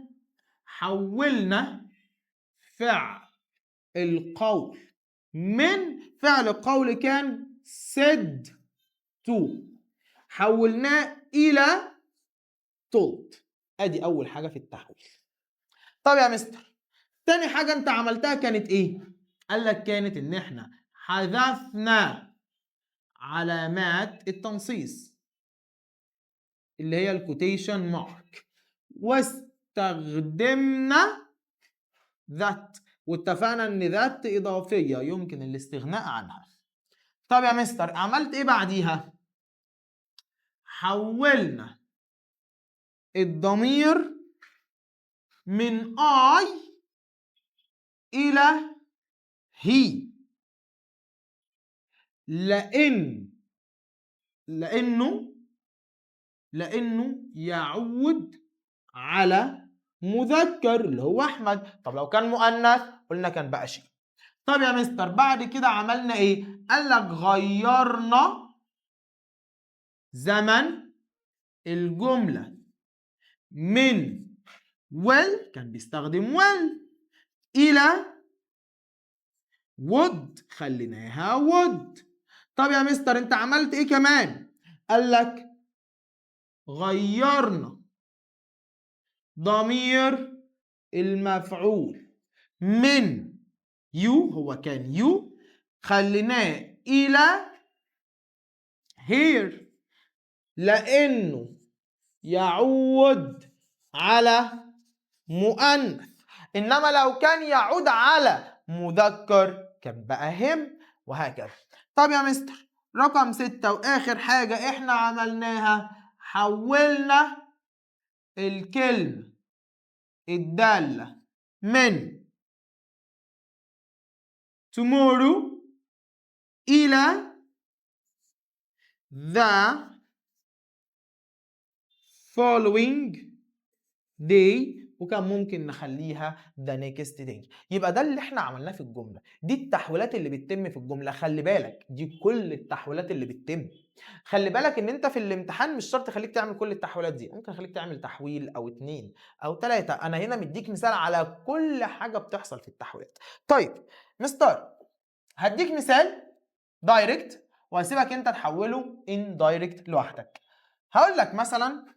حولنا فعل القول من فعل القول كان said to، حولناه الى told. ادي اول حاجه في التحويل. طب يا مستر تاني حاجه انت عملتها كانت ايه؟ قال لك كانت ان احنا حذفنا علامات التنصيص اللي هي الكوتيشن مارك، واستخدمنا ذات، واتفقنا ان ذات اضافيه يمكن الاستغناء عنها. طب يا مستر عملت ايه بعديها؟ حولنا الضمير من I الى هي، لانه يعود على مذكر اللي هو احمد. طب لو كان مؤنث قلنا كان بقى شيء. طب يا مستر بعد كده عملنا ايه؟ قال لك غيرنا زمن الجمله من will كان بيستخدم will الى would، خليناها would. طب يا مستر انت عملت ايه كمان؟ قال لك غيرنا ضمير المفعول من يو، هو كان يو، خليناه الى here لانه يعود على مؤنث، انما لو كان يعود على مذكر كان بقى هم، وهكذا. طب يا مستر رقم 6 واخر حاجه احنا عملناها، حولنا الكلمه الداله من tomorrow إلى the following day، وكان ممكن نخليها the next day. يبقى ده اللي احنا عملناه في الجملة دي، التحويلات اللي بتتم في الجملة. خلي بالك دي كل التحويلات اللي بتتم. خلي بالك ان انت في الامتحان مش شرط خليك تعمل كل التحويلات دي، ممكن خليك تعمل تحويل او 2 او 3. انا هنا مديك مثال على كل حاجة بتحصل في التحويلات. طيب مستر هديك مثال دايركت وهسيبك انت تحوله اندايركت لوحدك. هقول لك مثلا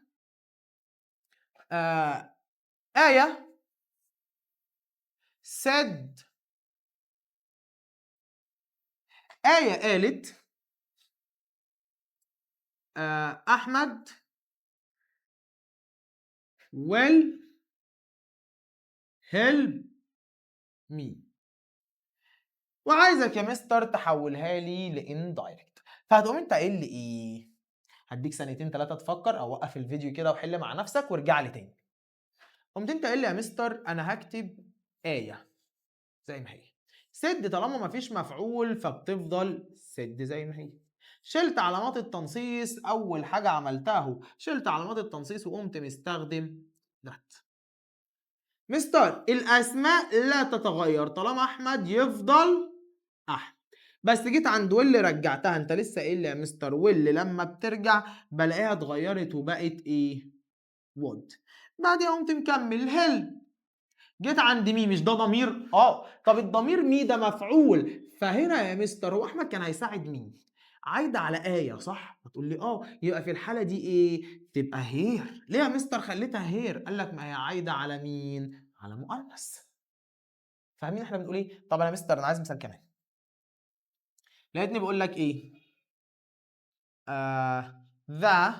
آية said. آية قالت أحمد will help me. وعايزك يا مستر تحولها لي لإندايركت. فهتقوم انت قايل لي ايه؟ هديك ثانيتين ثلاثة تفكر، او وقف الفيديو كده وحل مع نفسك وارجع لي تاني. قمت انت قايل لي يا مستر انا هكتب آية زي ما هي. سد طالما مفيش مفعول فبتفضل سد زي ما هي. شلت علامات التنصيص، اول حاجة عملتها اهو شلت علامات التنصيص وقمت مستخدم ذات. مستر الاسماء لا تتغير طالما احمد يفضل احمد، بس جيت عند واللي رجعتها. انت لسه قايل لي يا مستر واللي لما بترجع بلاقيها اتغيرت وبقت ايه؟ وود. بعدين قمت مكمل هيلب. جيت عند مي، مش ده ضمير؟ طب الضمير مي ده مفعول، فهنا يا مستر هو احمد كان هيساعد مين؟ عايده على آية صح؟ هتقول لي يبقى في الحالة دي ايه؟ تبقى هير. ليه يا مستر خليتها هير؟ قال لك ما هي عايده على مين؟ على مؤنث. فاهمين احنا بنقول ايه؟ طب انا مستر انا عايز مثال كمان. لقيتني بقول لك ايه؟ The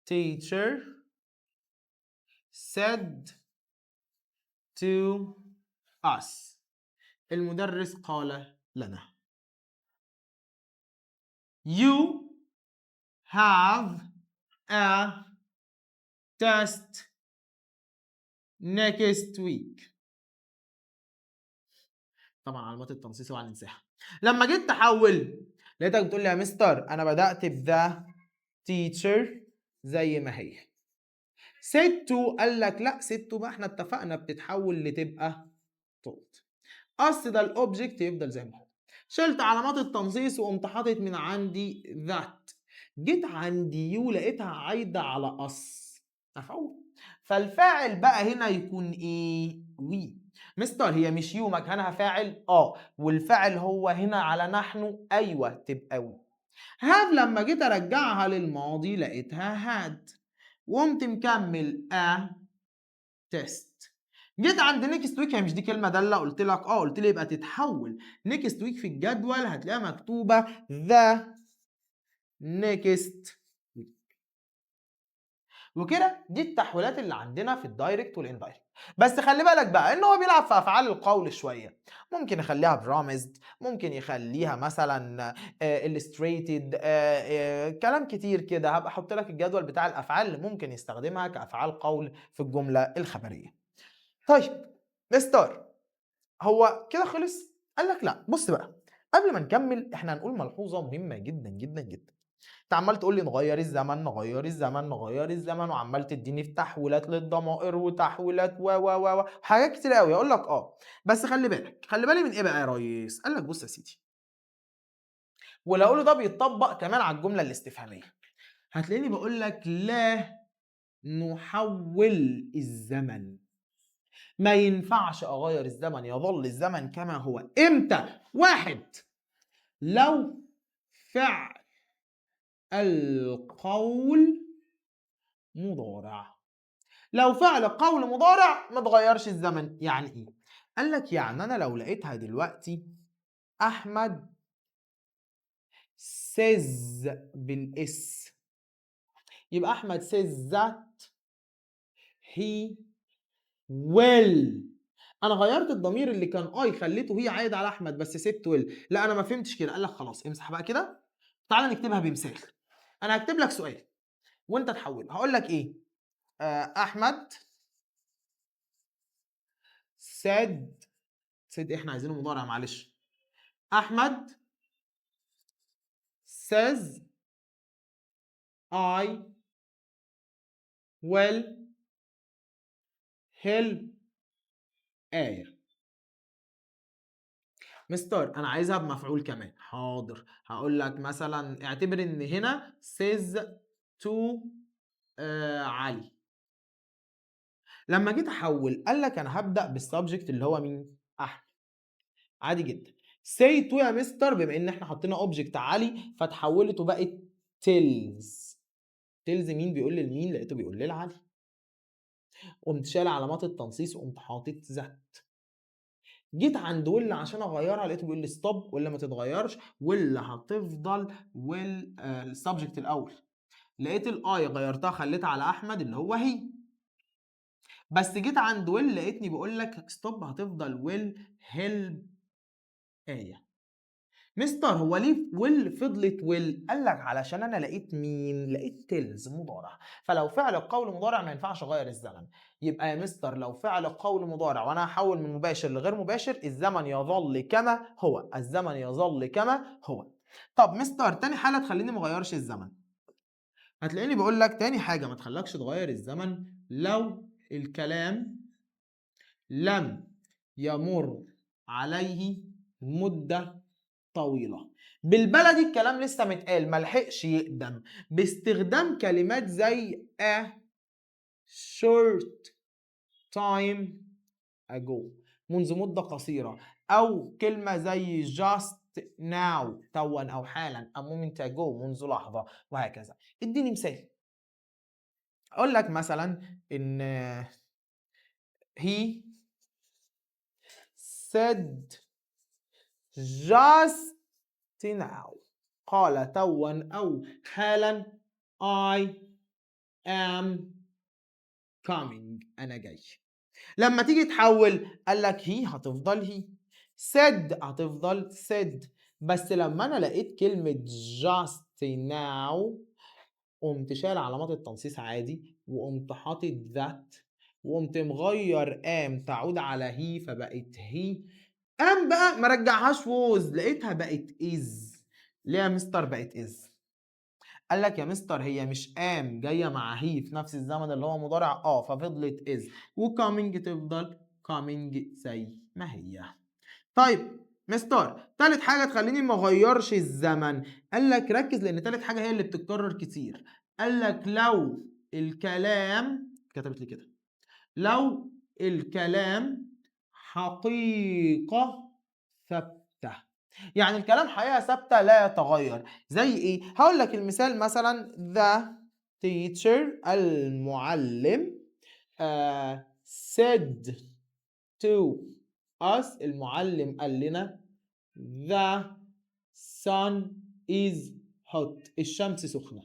teacher said to us. المدرس قال لنا. You have a test next week. طبعا علامات التنصيص اوعى ننساها. لما جيت تحول لقيتك بتقول لي يا مستر انا بدأت ب the teacher زي ما هي. said to قال لك لا said to بقى احنا اتفقنا بتتحول لتبقى told. اصل ده الاوبجكت يفضل زي ما هو. شلت علامات التنصيص وقمت حاطط من عندي ذات. جيت عندي يو لقيتها عايده على اس مفعول، فالفاعل بقى هنا يكون ايه؟ وي. مستر هي مش يو مكانها فاعل؟ والفاعل هو هنا على نحن؟ ايوه تبقى وي. هاف لما جيت ارجعها للماضي لقيتها هاد، وقمت مكمل تيست. جيت عند نيكست ويك، هي مش دي كلمه داله؟ قلت لك قلت لي يبقى تتحول نيكست ويك في الجدول هتلاقيها مكتوبه ذا نيكست ويك. وكده دي التحويلات اللي عندنا في الدايركت والاندايركت. بس خلي بالك بقى ان هو بيلعب في افعال القول شويه. ممكن يخليها بروميسد، ممكن يخليها مثلا illustrated، كلام كتير كده. هبقى احط لك الجدول بتاع الافعال اللي ممكن يستخدمها كافعال قول في الجمله الخبريه. طيب مستر هو كده خلص؟ قال لك لا. بص بقى قبل ما نكمل احنا هنقول ملحوظه مهمه جدا جدا جدا. انت عمال تقول لي نغير الزمن نغير الزمن نغير الزمن، وعمال تديني في تحويلات للضمائر وتحويلات و حاجات كتير قوي. اقول لك بس خلي بالك، خلي بالي من ايه بقى يا ريس؟ قال لك بص يا سيدي، ولو اقول ده بيتطبق كمان على الجمله الاستفهاميه. هتلاقيني بقول لك لا نحول الزمن. ما ينفعش اغير الزمن، يظل الزمن كما هو. امتى؟ واحد، لو فعل القول مضارع. لو فعل قول مضارع ما تغيرش الزمن. يعني ايه؟ قال لك يعني انا لو لقيتها دلوقتي احمد says بالاس، يبقى احمد says that he will. انا غيرت الضمير اللي كان خليته هي عايد على احمد بس سبت ويل. لا انا ما فهمتش كده. قال لك خلاص امسح بقى كده، تعالى نكتبها بمثال. انا هكتب لك سؤال وانت تحوله. هقول لك ايه؟ احمد said احنا عايزينه مضارع معلش. احمد says I will help آية. مستر انا عايزها بمفعول كمان. حاضر، هقول لك مثلا اعتبر ان هنا says to علي. لما جيت احول قال لك انا هبدا بالسبجكت اللي هو مين؟ احمد. عادي جدا. say to يا مستر بما ان احنا حطينا اوبجكت علي فتحولت وبقت tells. tells مين بيقول لمين؟ لقيته بيقول لي لعلي. قمت شايل علامات التنصيص وقمت حاطط ذات. جيت عند will عشان اغيرها لقيته بيقول لي ستوب ولا ما تتغيرش، will هتفضل السبجكت الاول. لقيت الاي غيرتها خليتها على احمد اللي هو هي. بس جيت عند will لقيتني بقول لك ستوب هتفضل will help ايه. مستر هو ليه ويل فضلت ويل؟ قال لك علشان انا لقيت مين؟ لقيت تيلز مضارع، فلو فعل القول مضارع ما ينفعش اغير الزمن. يبقى يا مستر لو فعل القول مضارع وانا هحول من مباشر لغير مباشر الزمن يظل كما هو، الزمن يظل كما هو. طب مستر تاني حاله تخليني ما اغيرش الزمن، هتلاقيني بقول لك تاني حاجه ما تخلكش تغير الزمن لو الكلام لم يمر عليه مده طويلة. بالبلدي الكلام لسه متقال ملحقش يقدم، باستخدام كلمات زي a short time ago منذ مدة قصيرة، أو كلمة زي just now توا أو حالا، a moment ago منذ لحظة، وهكذا. اديني مثال. أقول لك مثلا إن he said just now قال توا أو حالا I am coming أنا جاي. لما تيجي تحول قال لك هي هتفضل هي، said هتفضل said، بس لما أنا لقيت كلمة just now قمت شايل علامات التنصيص عادي وقمت حاطط that وقمت مغير am تعود على هي فبقت هي، am بقى ما رجعهاش was لقيتها بقت is. ليه يا مستر بقت is؟ قال لك يا مستر هي مش ام جايه مع هي في نفس الزمن اللي هو مضارع ففضلت از، وكامينج تفضل كامينج زي ما هي. طيب مستر تالت حاجه تخليني ما اغيرش الزمن، قال لك ركز لان تالت حاجه هي اللي بتتكرر كتير. قال لك لو الكلام كتبت لي كده، لو الكلام حقيقه ثابته، يعني الكلام حقيقة ثابتة لا يتغير. زي ايه؟ هقول لك المثال مثلا the teacher المعلم said to us المعلم قال لنا the sun is hot الشمس سخنة.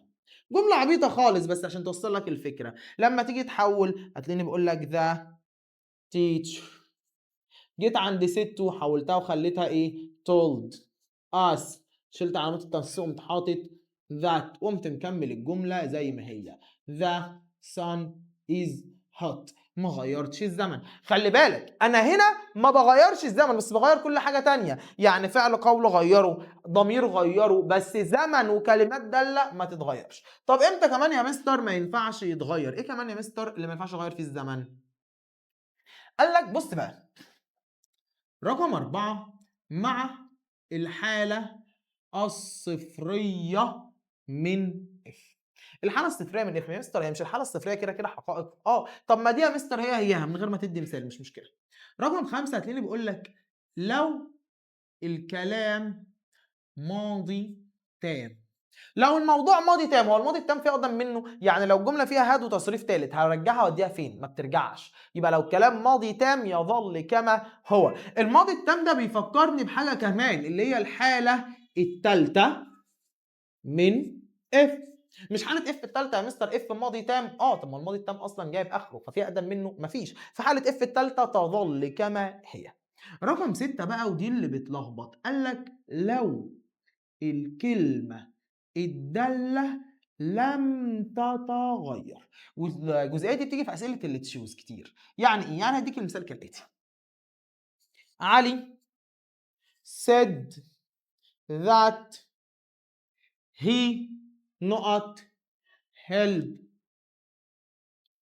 جملة عبيطة خالص بس عشان توصل لك الفكرة. لما تيجي تحول هتلاقيني بقول لك the teacher، جيت عند ست وحولتها وخليتها ايه؟ told us، شلت علامات التنصيص وقمت حاطط that وقمت مكمل الجمله زي ما هي the sun is hot. ما غيرتش الزمن. خلي بالك انا هنا ما بغيرش الزمن بس بغير كل حاجه تانية، يعني فعل قول غيره، ضمير غيره، بس زمن وكلمات داله ما تتغيرش. طب امتى كمان يا مستر ما ينفعش يتغير؟ ايه كمان يا مستر اللي ما ينفعش اغير فيه الزمن؟ قال لك بص بقى، رقم 4 مع الحالة الصفرية من اف. الحالة الصفرية من اف يا مستر هي مش الحالة الصفرية كده كده حقائق؟ طب ما دي يا مستر هيها من غير ما تدي مثال مش مشكلة. رقم 5 هتلاقيني بقول لك لو الكلام ماضي تام. لو الموضوع ماضي تام، هو الماضي التام فيه اقدم منه؟ يعني لو الجمله فيها هاد وتصريف ثالث هرجعها واديها فين؟ ما بترجعش. يبقى لو الكلام ماضي تام يظل كما هو. الماضي التام ده بيفكرني بحاجه كمان اللي هي الحاله الثالثه من اف. مش حاله اف الثالثه يا مستر اف ماضي تام؟ طب ما الماضي التام اصلا جايب اخره ففي اقدم منه؟ مفيش. في حاله اف الثالثه تظل كما هي. رقم 6 بقى ودي اللي بتلخبط، قال لك لو الكلمة الدالة لم تتغير. والجزئية دي بتيجي في أسئلة اللي تشوز كتير. يعني إيه؟ يعني هديك المثال كالآتي: علي said that he not help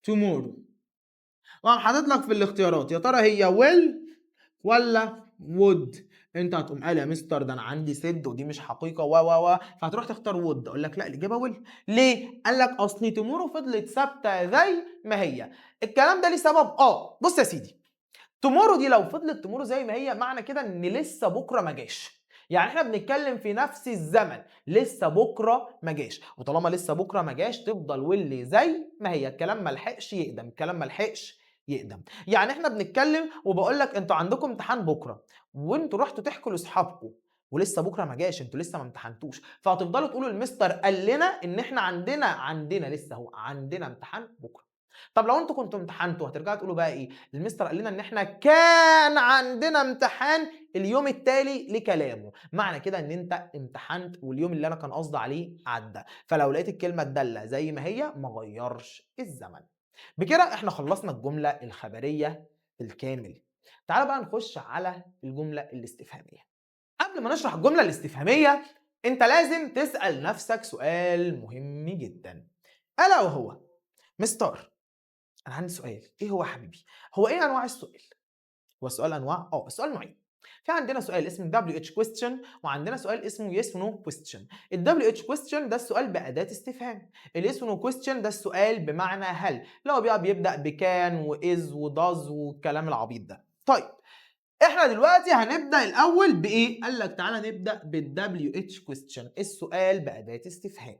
tomorrow. وقام حاطط لك في الاختيارات يا ترى هي will ولا would. انت هتقوم قال يا مستر ده انا عندي سد ودي مش حقيقه و فهتروح تختار would. اقول لك لا الاجابه will. ليه؟ قال لك اصل تمورو فضلت ثابته زي ما هي. الكلام ده ليه سبب. بص يا سيدي، تمورو دي لو فضلت تمورو زي ما هي معنى كده ان لسه بكره ما جاش، يعني احنا بنتكلم في نفس الزمن لسه بكره ما جاش، وطالما لسه بكره ما جاش تفضل واللي زي ما هي. الكلام ما لحقش يقدم، الكلام ما لحقش يقدم. يعني احنا بنتكلم وبقول لك انتوا عندكم امتحان بكره وانتوا رحتوا تحكوا لاصحابكم ولسه بكره ما جاش، انتوا لسه ما امتحنتوش، فهتفضلوا تقولوا المستر قال لنا ان احنا عندنا لسه هو عندنا امتحان بكره. طب لو انتوا كنتوا امتحنتوا هترجعوا تقولوا بقى ايه؟ المستر قال لنا ان احنا كان عندنا امتحان اليوم التالي لكلامه، معنى كده ان انت امتحنت واليوم اللي انا كان قصدي عليه عدى. فلو لقيت الكلمه الداله زي ما هي ما غيرش الزمن. بكده احنا خلصنا الجملة الخبرية بالكامل. تعالى بقى نخش على الجملة الاستفهامية. قبل ما نشرح الجملة الاستفهامية انت لازم تسأل نفسك سؤال مهم جدا، ألا وهو مستر أنا عندي سؤال، إيه هو يا حبيبي؟ هو إيه أنواع السؤال؟ هو السؤال أنواع؟ السؤال نوعين. في عندنا سؤال اسمه WH question وعندنا سؤال اسمه yes no question. ال WH question ده السؤال بأداة استفهام. ال yes no question ده السؤال بمعنى هل، اللي هو بقى بيبدأ بكان وإز وداز والكلام العبيط ده. طيب احنا دلوقتي هنبدأ الأول بإيه؟ قال لك تعالى نبدأ بال WH question، السؤال بأداة استفهام.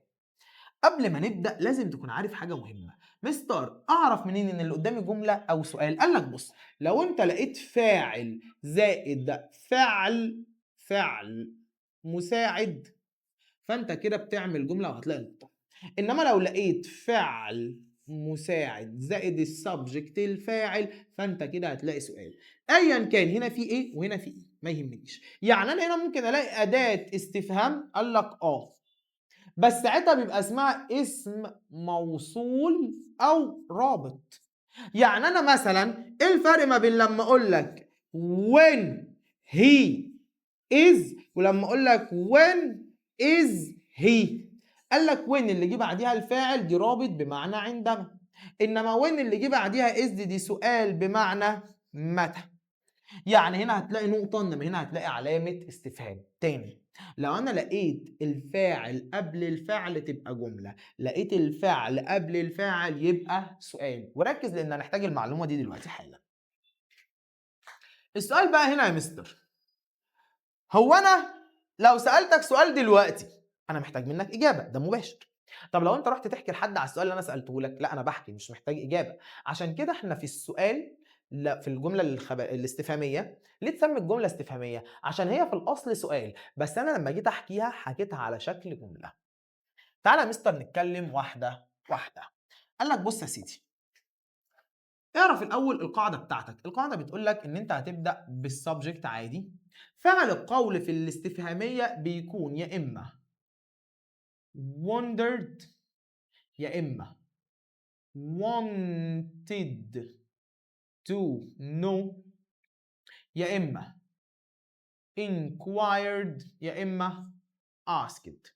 قبل ما نبدأ لازم تكون عارف حاجة مهمة. مستر أعرف منين إن اللي قدامي جملة أو سؤال؟ قال لك بص، لو أنت لقيت فاعل زائد فعل مساعد فأنت كده بتعمل جملة وهتلاقي نقطة. إنما لو لقيت فعل مساعد زائد السبجكت الفاعل فأنت كده هتلاقي سؤال. أيا كان هنا في إيه وهنا في إيه ما يهمنيش. يعني أنا هنا ممكن ألاقي أداة استفهام قال لك بس ساعتها بيبقى اسمها اسم موصول او رابط. يعني انا مثلا ايه الفرق ما بين لما اقول لك when he is ولما اقول لك when is he؟ قال لك when اللي جه بعديها الفاعل دي رابط بمعنى عندما، انما when اللي جه بعديها is دي سؤال بمعنى متى. يعني هنا هتلاقي نقطة انما هنا هتلاقي علامة استفهام. تاني، لو انا لقيت الفاعل قبل الفعل تبقى جملة، لقيت الفعل قبل الفاعل يبقى سؤال. وركز لان هنحتاج المعلومة دي دلوقتي حالا. السؤال بقى هنا يا مستر، هو انا لو سألتك سؤال دلوقتي انا محتاج منك اجابة، ده مباشر. طب لو انت رحت تحكي لحد على السؤال اللي انا سألته لك، لا انا بحكي مش محتاج اجابة. عشان كده احنا في السؤال، لا في الجملة الاستفهامية، ليه تسمي الجملة استفهامية؟ عشان هي في الأصل سؤال، بس أنا لما جيت أحكيها حكيتها على شكل جملة. تعالى يا مستر نتكلم واحدة واحدة. قال لك بص يا سيدي، اعرف الأول القاعدة بتاعتك. القاعدة بتقول لك إن أنت هتبدأ بالسبجكت عادي. فعل القول في الاستفهامية بيكون يا إما wondered يا إما wanted to know يا إما inquired يا إما asked.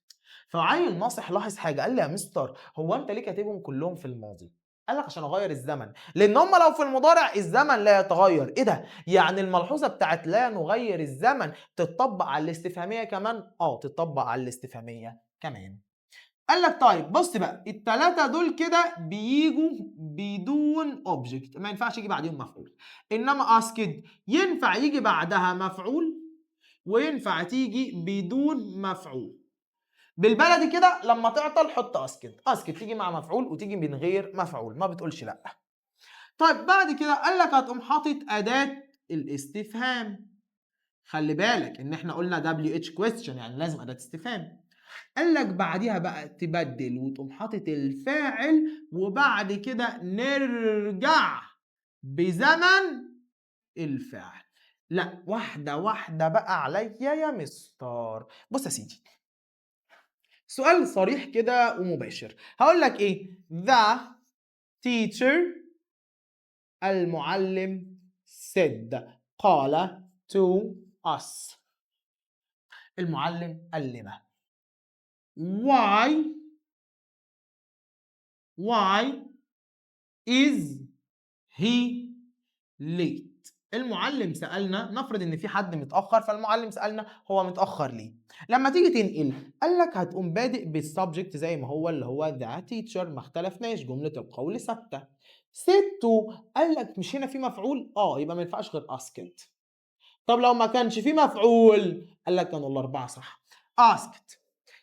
فعيل ناصح لاحظ حاجة، قال لي يا مستر هو أنت ليه كاتبهم كلهم في الماضي؟ قال لك عشان أغير الزمن، لأن هم لو في المضارع الزمن لا يتغير. إيه ده؟ يعني الملحوظة بتاعت لا نغير الزمن تتطبق على الاستفهامية كمان؟ تتطبق على الاستفهامية كمان. قال لك طيب بص بقى، التلاتة دول كده بيجوا بدون اوبجكت، ما ينفعش يجي بعديهم مفعول. انما اسكد ينفع يجي بعدها مفعول وينفع تيجي بدون مفعول. بالبلدي كده لما تعطل حط اسكد، اسكد تيجي مع مفعول وتيجي من غير مفعول، ما بتقولش لا. طيب بعد كده قال لك هتقوم حاطط اداة الاستفهام. خلي بالك ان احنا قلنا WH question يعني لازم اداة استفهام. قال لك بعديها بقى تبدل وتقوم حاطط الفاعل وبعد كده نرجع بزمن الفعل. لا واحدة واحدة بقى عليا يا مستر. بص يا سيدي، سؤال صريح كده ومباشر. هقول لك ايه؟ The teacher المعلم said قال to us. المعلم قال لنا. Why is he late؟ المعلم سألنا، نفرض ان في حد متأخر فالمعلم سألنا هو متأخر ليه؟ لما تيجي تنقل قال لك هتقوم بادئ بالسبجكت زي ما هو اللي هو the teacher، ما اختلفناش، جملة القول ثابتة. ستو قال لك مش هنا في مفعول؟ يبقى ما ينفعش غير asked. طب لو ما كانش في مفعول قال لك كانوا الأربعة صح. asked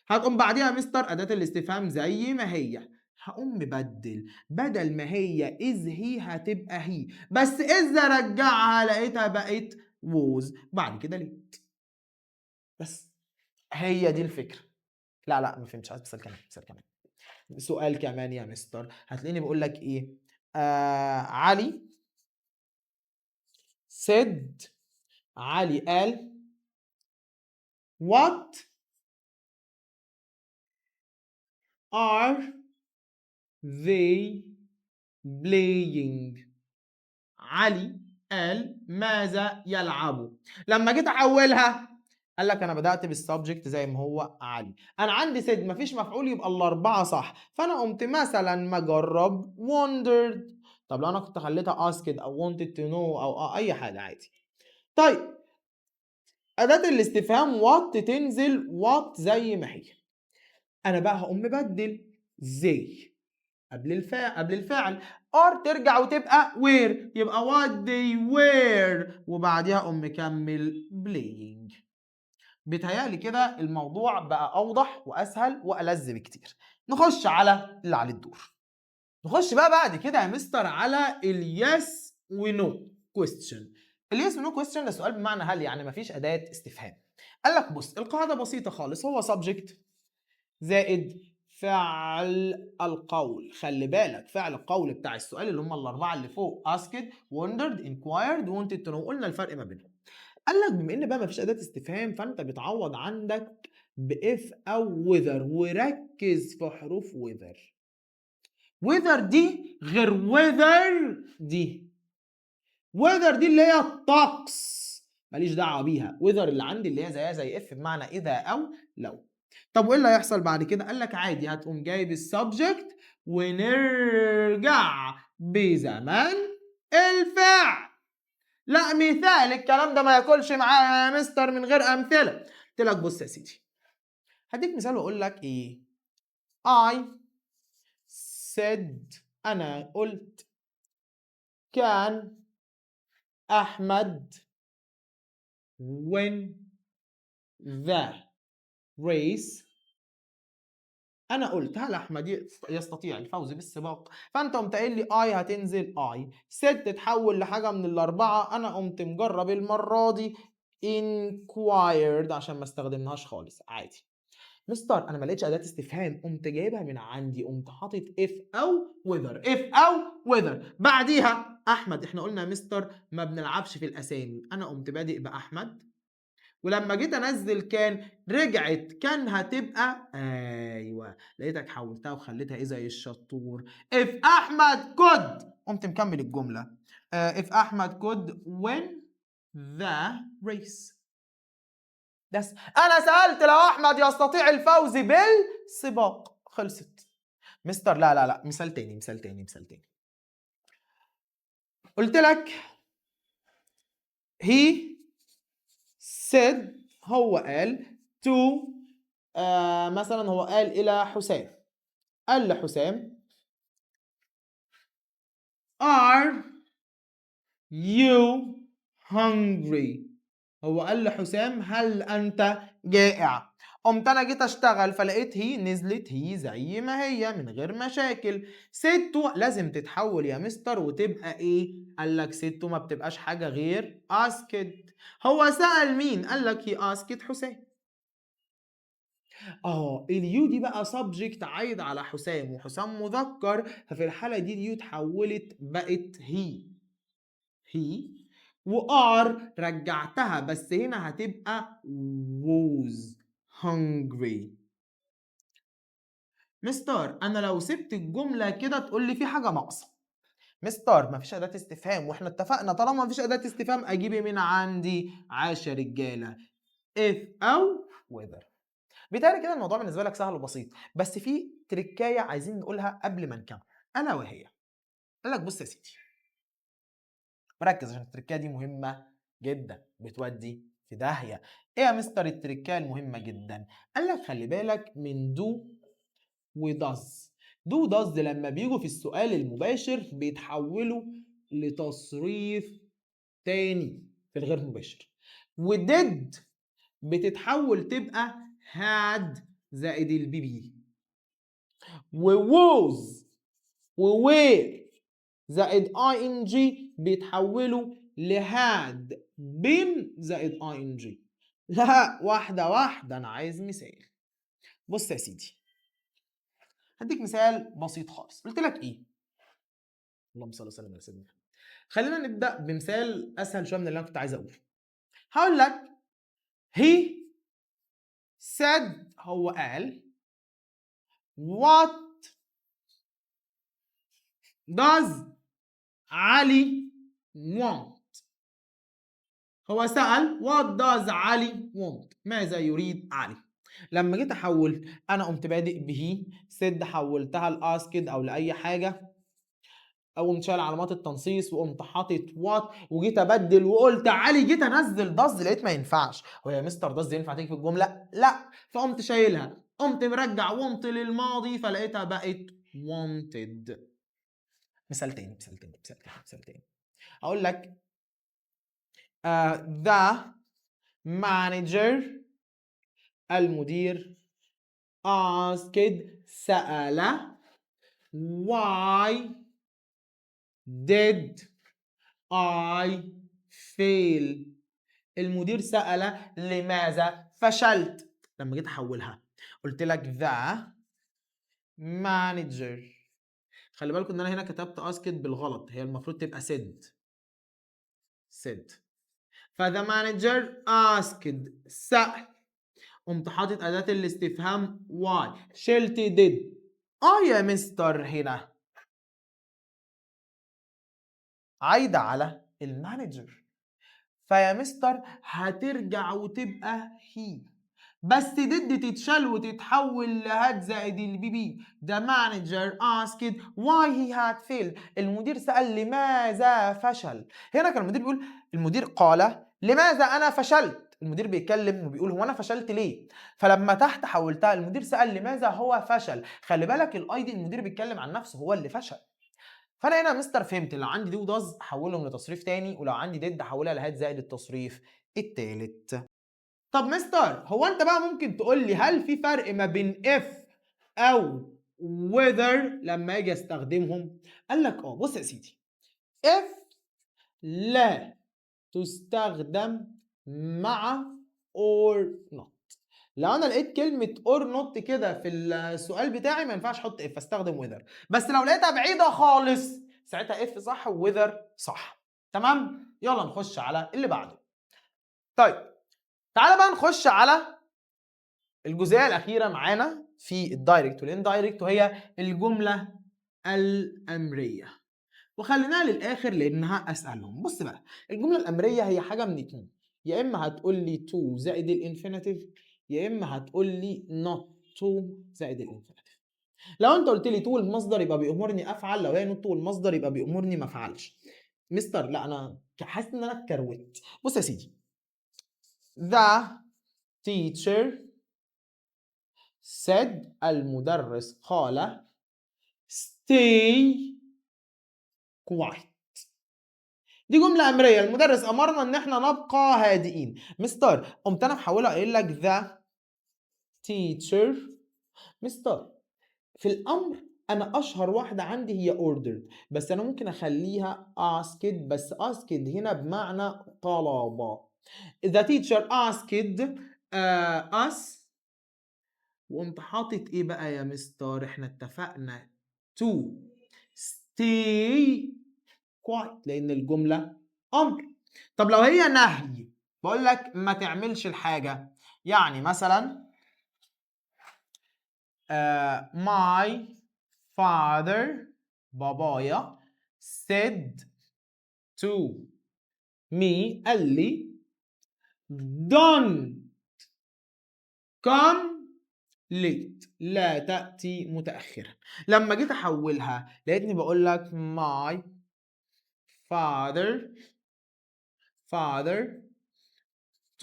هتقوم بعديها مستر أداة الاستفهام زي ما هي. هقوم مبدل، بدل ما هي is he هتبقى he، بس إذا رجعها لقيتها بقت was، بعد كده لقيت. بس هي دي الفكرة. لا ما فهمتش، عايز مثال كمان، مثال كمان، سؤال كمان يا مستر. هتلاقيني بقول لك ايه؟ علي said، علي قال what are they playing. علي قال ماذا يلعبوا. لما جيت احولها قال لك انا بدات بالسبجكت زي ما هو علي، انا عندي سيد مفيش مفعول يبقى الاربعه صح، فانا قمت مثلا مجرب wondered. طب لو انا كنت خليتها asked او wanted to know او اي حاجه عادي. طيب اداه الاستفهام what تنزل what زي ما هي، انا بقى هقوم مبدل زي قبل الفاعل، ار ترجع وتبقى وير، يبقى what they were وبعديها اقوم مكمل playing. بيتهيألي كده الموضوع بقى اوضح واسهل والذ بكتير. نخش على اللي على الدور. نخش بقى بعد كده يا مستر على اليس ونو كويستشن. اليس ونو كويستشن ده سؤال بمعنى هل، يعني مفيش اداه استفهام. قال لك بص القاعده بسيطه خالص، هو subject زائد فعل القول. خلي بالك فعل القول بتاع السؤال اللي هم الاربعه اللي فوق asked wondered inquired wanted to know، قلنا الفرق ما بينهم. قال لك بما ان بقى ما فيش اداه استفهام فانت بتعوض عندك باف او whether، وركز في حروف whether دي غير whether دي. whether دي اللي هي الطقس ماليش دعوه بيها، whether اللي عندي اللي هي زيها زي اف بمعنى اذا او لو. طب وايه اللي هيحصل بعد كده؟ قال لك عادي هتقوم جايب السبجكت ونرجع بزمن الفعل. لا مثال الكلام ده ما ياكلش معايا يا مستر من غير امثله. قلت لك بص يا سيدي، هديك مثال واقول لك ايه. I said، انا قلت كان احمد win the race. انا قلت هل احمد يستطيع الفوز بالسباق؟ فانت قمت قايل لي اي هتنزل اي، ست تتحول لحاجه من الاربعه، انا قمت مجرب المره دي inquired عشان ما استخدمناهاش خالص عادي. مستر انا ما لقيتش اداه استفهام، قمت جايبها من عندي، قمت حاطط اف او وذر، اف او وذر بعديها احمد. احنا قلنا يا مستر ما بنلعبش في الاسامي، انا قمت بادئ باحمد، ولما جيت انزل كان رجعت كان هتبقى ايوه، لقيتك حولتها وخليتها ايه زي الشطور. اف احمد كود، قمت مكمل الجمله اف احمد كود win the race. بس انا سالت لو احمد يستطيع الفوز بالسباق، خلصت. مستر لا مثال تاني، مثال تاني. قلت لك he said، هو قال to مثلا هو قال الى حسام، قال لحسام are you hungry. هو قال لحسام هل انت جائع. قمت انا جيت اشتغل فلقيت هي نزلت هي زي ما هي من غير مشاكل. ستو لازم تتحول يا مستر وتبقى ايه؟ قال لك ستو ما بتبقاش حاجه غير asked. هو سأل مين؟ قال لك هي asked حسام. اليو دي بقى سبجكت عايد على حسام، وحسام مذكر، ففي الحاله دي اليو اتحولت بقت هي وار رجعتها، بس هنا هتبقى was hungry. مستر انا لو سبت الجمله كده تقول لي في حاجه ناقصه. مستر مفيش اداه استفهام، واحنا اتفقنا طالما مفيش اداه استفهام اجيب من عندي 10 رجاله if او whether. بالتالي كده الموضوع بالنسبه لك سهل وبسيط، بس في تريكايه عايزين نقولها قبل ما نكمل، الا وهي قال لك بص يا سيدي مركز عشان التريكايه دي مهمه جدا بتودي في داهيه. ايه يا مستر التريكايه المهمه جدا؟ قال لك خلي بالك من دو وداز. دو وداز لما بيجوا في السؤال المباشر بيتحولوا لتصريف تاني في الغير مباشر، وديد بتتحول تبقى هاد زائد البي بي. ووز ووير زائد ing بيتحولوا لهاد بين زائد ing. لا، واحدة واحدة، أنا عايز مثال. بص يا سيدي، هديك مثال بسيط خالص. قلت لك إيه؟ اللهم صل وسلم على سيدنا. خلينا نبدأ بمثال أسهل شوية من اللي أنا كنت عايز أقوله. هقول لك he said، هو قال what does علي want. هو سأل what does علي want، ماذا يريد علي. لما جيت احول، انا قمت بادئ به said، حولتها لاsked او لاي حاجه، او قمت شايل علامات التنصيص وقمت حاطط what، وجيت ابدل وقلت علي، جيت انزل does لقيت ما ينفعش. هو يا مستر does ينفع تيجي في الجمله؟ لا، فقمت شايلها، قمت مرجع want للماضي فلقيتها بقت wanted. مثال تاني، مثال تاني، مثال تاني، مثال تاني. اقول لك the manager، المدير، asked، سأل، why did I fail. المدير سأل لماذا فشلت. لما جيت احولها قلت لك the manager، خلي بالكم ان انا هنا كتبت asked بالغلط، هي المفروض تبقى said. فذا مانجر asked، سأل، قمت حاطط أداة الاستفهام why، شلت did. يا مستر هنا عايدة على المانجر، فيا مستر هترجع وتبقى هي، بس did تتشال وتتحول لهاد زائد البي بي. The manager asked why he had failed، المدير سأل لماذا فشل. هنا كان المدير بيقول، المدير قال لماذا أنا فشلت، المدير بيتكلم وبيقول هو أنا فشلت ليه. فلما تحت حولتها المدير سأل لماذا هو فشل. خلي بالك الاي دي المدير بيتكلم عن نفسه، هو اللي فشل. فانا هنا مستر فهمت، لو عندي دي وداز احولهم لتصريف تاني، ولو عندي ديد احولها لهات زائد التصريف التالت. طب مستر، هو انت بقى ممكن تقول لي هل في فرق ما بين if او whether لما اجي استخدمهم؟ قال لك بص يا سيدي، if لا تستخدم مع or not. لو انا لقيت كلمه or not كده في السؤال بتاعي ما ينفعش احط if، استخدم whether. بس لو لقيتها بعيده خالص ساعتها if صح و whether صح. تمام، يلا نخش على اللي بعده. طيب تعالى بقى نخش على الجزئيه الاخيره معانا في الدايركت والاندايركت، وهي الجمله الامريه. وخليناها للاخر لانها اسالهم. بص بقى، الجمله الامريه هي حاجه من اتنين، يا اما هتقول لي to زائد الانفينيتيف، يا اما هتقول لي not to زائد الانفينيتيف. لو انت قلت لي to المصدر يبقى بيأمرني افعل، لو هي not to المصدر يبقى بيأمرني ما افعلش. مستر لا، انا حاسس ان انا اتكروت. بص يا سيدي، the teacher said، المدرس قال stay quiet. دي جملة أمرية، المدرس أمرنا إن إحنا نبقى هادئين. مستر قمت أنا محولها قايل لك the teacher. مستر في الأمر أنا أشهر واحدة عندي هي ordered، بس أنا ممكن أخليها asked، بس asked هنا بمعنى طلب. the teacher asked us، وقمت حاطط إيه بقى يا مستر؟ إحنا اتفقنا to stay quiet لأن الجملة أمر. طب لو هي نهي، بقول لك ما تعملش الحاجة، يعني مثلا my father، بابايا said to me، قال لي don't come late، لا تأتي متأخرا. لما جيت أحولها لقيتني بقول لك my father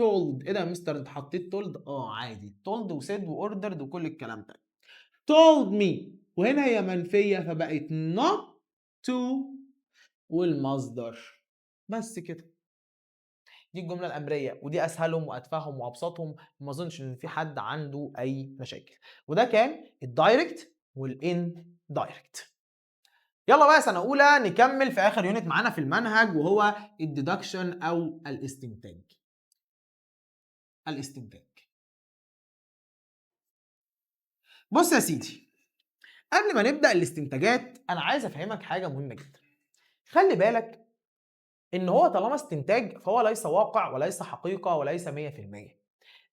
told. ايه ده يا مستر انت حطيت told؟ عادي، told وsaid واوردرد وكل الكلام ده. told me، وهنا هي منفيه فبقت not to والمصدر. بس كده، دي الجمله الامريه، ودي اسهلهم واتفههم وابسطهم، وما اظنش ان في حد عنده اي مشاكل. وده كان الدايركت والindirect. يلا بقى سنة أولى نكمل في آخر يونت معانا في المنهج وهو الديدكشن أو الاستنتاج. بص يا سيدي، قبل ما نبدأ الاستنتاجات أنا عايز أفهمك حاجة مهمة جدا. خلي بالك إن هو طالما استنتاج فهو ليس واقع وليس حقيقة وليس 100%.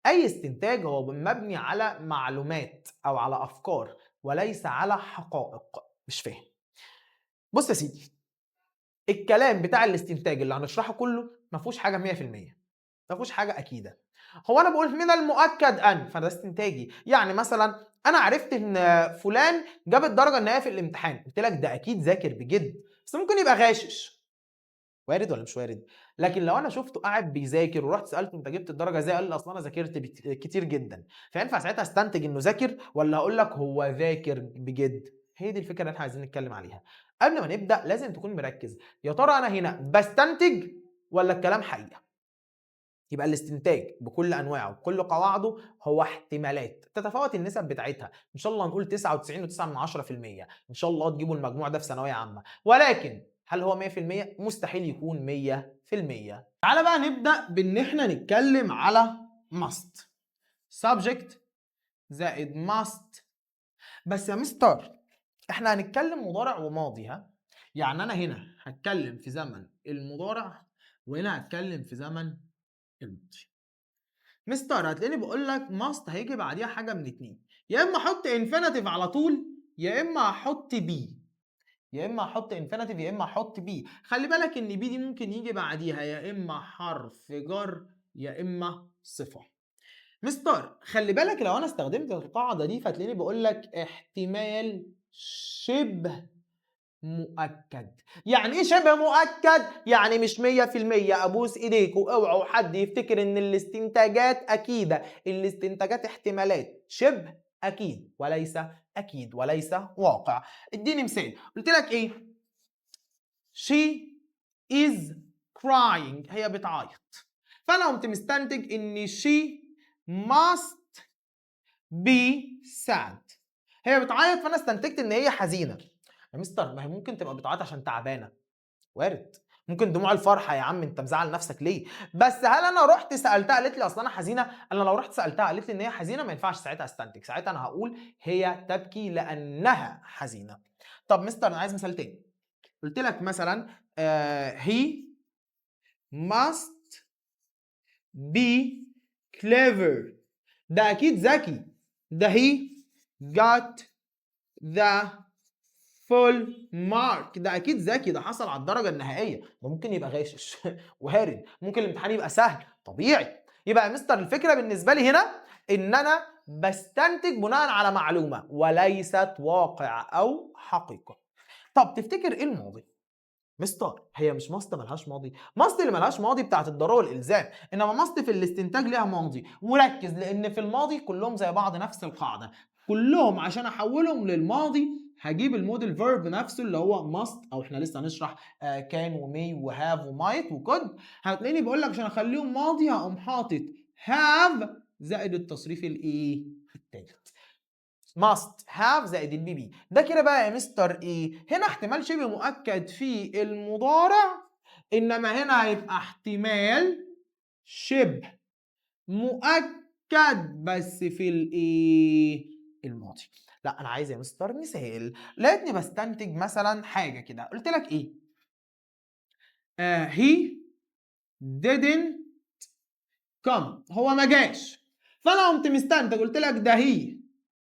أي استنتاج هو مبني على معلومات أو على أفكار وليس على حقائق. مش فاهم؟ بص يا سيدي، الكلام بتاع الاستنتاج اللي هنشرحه كله ما فيهوش حاجة 100%، ما فيهوش حاجة أكيدة. هو أنا بقول من المؤكد أن، فده استنتاجي. يعني مثلا أنا عرفت إن فلان جاب الدرجة النهائية في الامتحان، قلت لك ده أكيد ذاكر بجد، بس ممكن يبقى غاشش. وارد ولا مش وارد؟ لكن لو انا شفته قاعد بيذاكر ورحت سالته انت جبت الدرجه ازاي، قال لي اصل انا ذاكرت كتير جدا، فينفع ساعتها استنتج انه ذاكر ولا اقول لك هو ذاكر بجد؟ هي دي الفكره اللي احنا عايزين نتكلم عليها. قبل ما نبدا لازم تكون مركز، يا ترى انا هنا بستنتج ولا الكلام حقيقه؟ يبقى الاستنتاج بكل انواعه بكل قواعده هو احتمالات تتفاوت النسب بتاعتها. ان شاء الله نقول 99.9%، ان شاء الله تجيبوا المجموع ده في ثانويه عامه، ولكن هل هو 100%؟ مستحيل يكون 100%. تعالى بقى نبدا بان احنا نتكلم على must. subject زائد must. بس يا مستر احنا هنتكلم مضارع وماضي، ها؟ يعني انا هنا هتكلم في زمن المضارع وهنا هتكلم في زمن الماضي. مستر هتلاقيني بقول لك ماست هيجي بعديها حاجه من اتنين، يا اما احط انفينيتيف على طول يا اما احط بي، يا اما احط انفينيتيف يا اما احط بي. خلي بالك ان بي دي ممكن يجي بعديها يا اما حرف جر يا اما صفه. مستر خلي بالك لو انا استخدمت القاعده دي فتلاقيني بقول لك احتمال شبه مؤكد. يعني ايه شبه مؤكد؟ يعني مش 100%. ابوس ايديكوا اوعوا حد يفتكر ان الاستنتاجات اكيده، الاستنتاجات احتمالات، شبه اكيد وليس اكيد وليس واقع. اديني مثال، قلت لك ايه؟ she is crying، هي بتعيط، فانا قمت مستنتج ان she must be sad، هي بتعيط فانا استنتجت ان هي حزينه. يا مستر ما هي ممكن تبقى بتعيط عشان تعبانه، وارد، ممكن دموع الفرحه. يا عم انت مزعل نفسك ليه؟ بس هل انا رحت سالتها قالت لي اصل انا حزينه؟ انا لو رحت سالتها قالت لي ان هي حزينه ما ينفعش ساعتها استنتج، ساعتها انا هقول هي تبكي لانها حزينه. طب مستر انا عايز مثال تاني، قلت لك مثلا he must be clever، ده اكيد ذكي، ده he got the full mark، ده اكيد ذكي، ده حصل على الدرجه النهائيه. ده ممكن يبقى غاشش وارد، ممكن الامتحان يبقى سهل، طبيعي. يبقى يا مستر الفكره بالنسبه لي هنا ان انا بستنتج بناء على معلومه وليست واقع او حقيقه. طب تفتكر ايه الماضي؟ مستر هي مش ماست ملهاش ماضي، ماست اللي ملهاش ماضي بتاعت الضروره والالزام، انما ماست في الاستنتاج ليها ماضي. وركز لان في الماضي كلهم زي بعض نفس القاعده، كلهم عشان احولهم للماضي هجيب الموديل فيرب نفسه اللي هو ماست، او احنا لسه هنشرح كان ومي وهاف ومايت وكود. هتلاقيني بقول لك عشان اخليهم ماضي هقوم حاطط هاف زائد التصريف الايه التالت، must have زائد البي بي. ده كده بقى يا مستر ايه؟ هنا احتمال شبه مؤكد في المضارع، انما هنا هيبقى احتمال شبه مؤكد بس في الايه؟ الماضي. لا انا عايز يا مستر مثال، لقيتني بستنتج مثلا حاجه كده، قلت لك ايه؟ he didn't come، هو ما جاش، فانا قمت مستنتج قلت لك ده he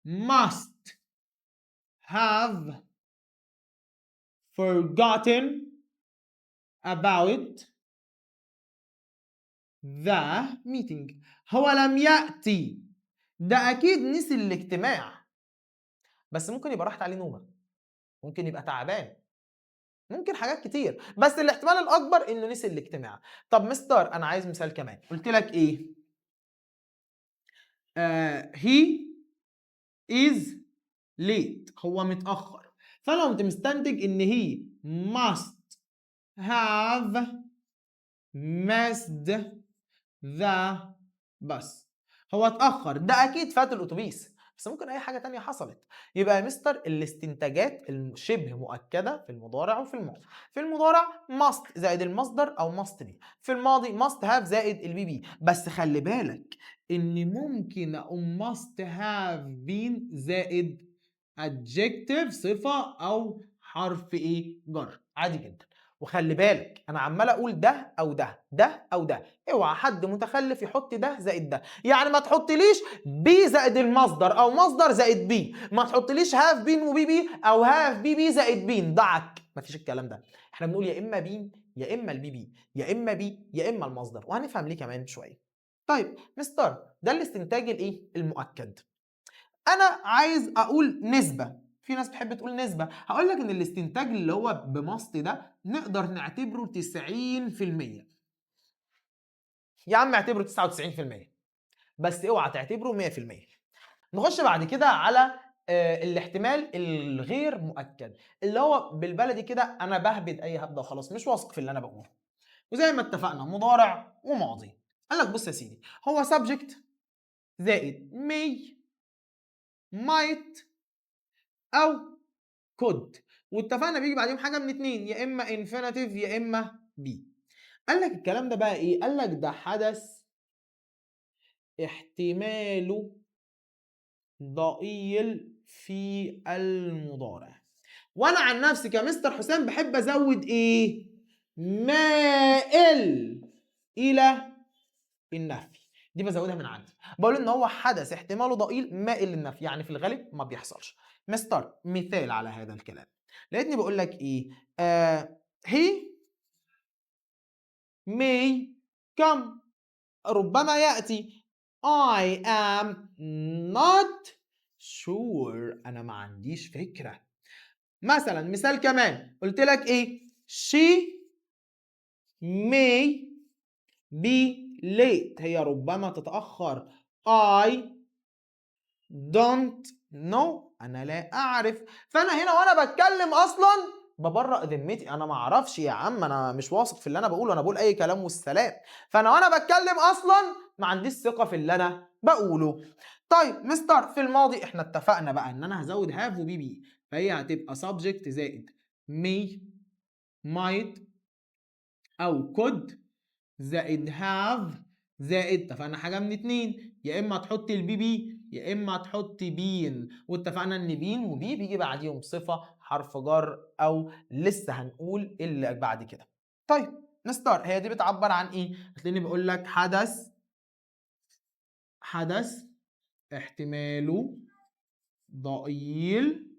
must have forgotten about the meeting، هو لم يأتي، ده أكيد نسي الاجتماع. بس ممكن يبقى راحت عليه نومة، ممكن يبقى تعبان، ممكن حاجات كتير، بس الاحتمال الأكبر إنه نسي الاجتماع. طب مستر أنا عايز مثال كمان، قلت لك إيه؟ he is late، هو متأخر، فأنا قمت مستنتج إن he must have missed ذا بس، هو اتأخر، ده أكيد فات الأتوبيس. بس ممكن اي حاجه تانية حصلت. يبقى يا مستر الاستنتاجات الشبه مؤكده في المضارع وفي الماضي. في المضارع must زائد المصدر او must be، في الماضي must have زائد البي بي. بس خلي بالك ان ممكن اقوم must have been زائد adjective صفه او حرف ايه جر عادي جدا. وخلي بالك انا عمال اقول ده او ده، ده او ده، اوعى حد متخلف يحط ده زائد ده. يعني ما تحطليش بي زائد المصدر او مصدر زائد بي، ما تحطليش هاف بين وبي بي او هاف بي بي زائد بين، دعك مفيش الكلام ده. احنا بنقول يا اما بين يا اما البي بي، يا اما بي يا اما المصدر، وهنفهم ليه كمان شويه. طيب مستر ده الاستنتاج الايه المؤكد. انا عايز اقول نسبه، في ناس بتحب تقول نسبه، هقول لك ان الاستنتاج اللي هو بمصط ده نقدر نعتبره 90%. يا عم اعتبره 99%، بس اوعى تعتبره 100%. نخش بعد كده على الاحتمال الغير مؤكد، اللي هو بالبلدي كده انا بهبد اي هبده وخلاص، مش واثق في اللي انا بقوله. وزي ما اتفقنا مضارع وماضي. قال لك بص يا سيدي، هو subject زائد may might او could، واتفقنا بيجي بعديهم حاجه من اتنين، يا اما infinitive يا اما be. قال لك الكلام ده بقى ايه؟ قال لك ده حدث احتماله ضئيل في المضارع. وانا عن نفسي كمستر حسام بحب ازود ايه؟ مائل الى النفي. دي بزودها من عندي، بقول ان هو حدث احتماله ضئيل مائل للنفي، يعني في الغالب ما بيحصلش. مستر مثال على هذا الكلام، لقيتني بقول لك ايه؟ he may come، ربما ياتي. I am not sure، انا ما عنديش فكره. مثلا مثال كمان قلت لك ايه؟ she may be late، هي ربما تتاخر. I don't know، انا لا اعرف. فانا هنا وانا بتكلم اصلا ببرأ ذمتي، انا ما اعرفش يا عم، انا مش واثق في اللي انا بقوله، انا بقول اي كلام والسلام. فانا وانا بتكلم اصلا ما عنديش ثقه في اللي انا بقوله. طيب مستر في الماضي احنا اتفقنا بقى ان انا هزود هاف وبي بي، فهي هتبقى subject زائد may might او could زائد have زائد، اتفقنا حاجه من اتنين، يا اما تحط البي بي يا اما تحط بين، واتفقنا ان بين وبي بيجي بعديهم صفه حرف جر او لسه هنقول اللي بعد كده. طيب مستر هي دي بتعبر عن ايه؟ هتلاقيني بقول لك حدث احتماله ضئيل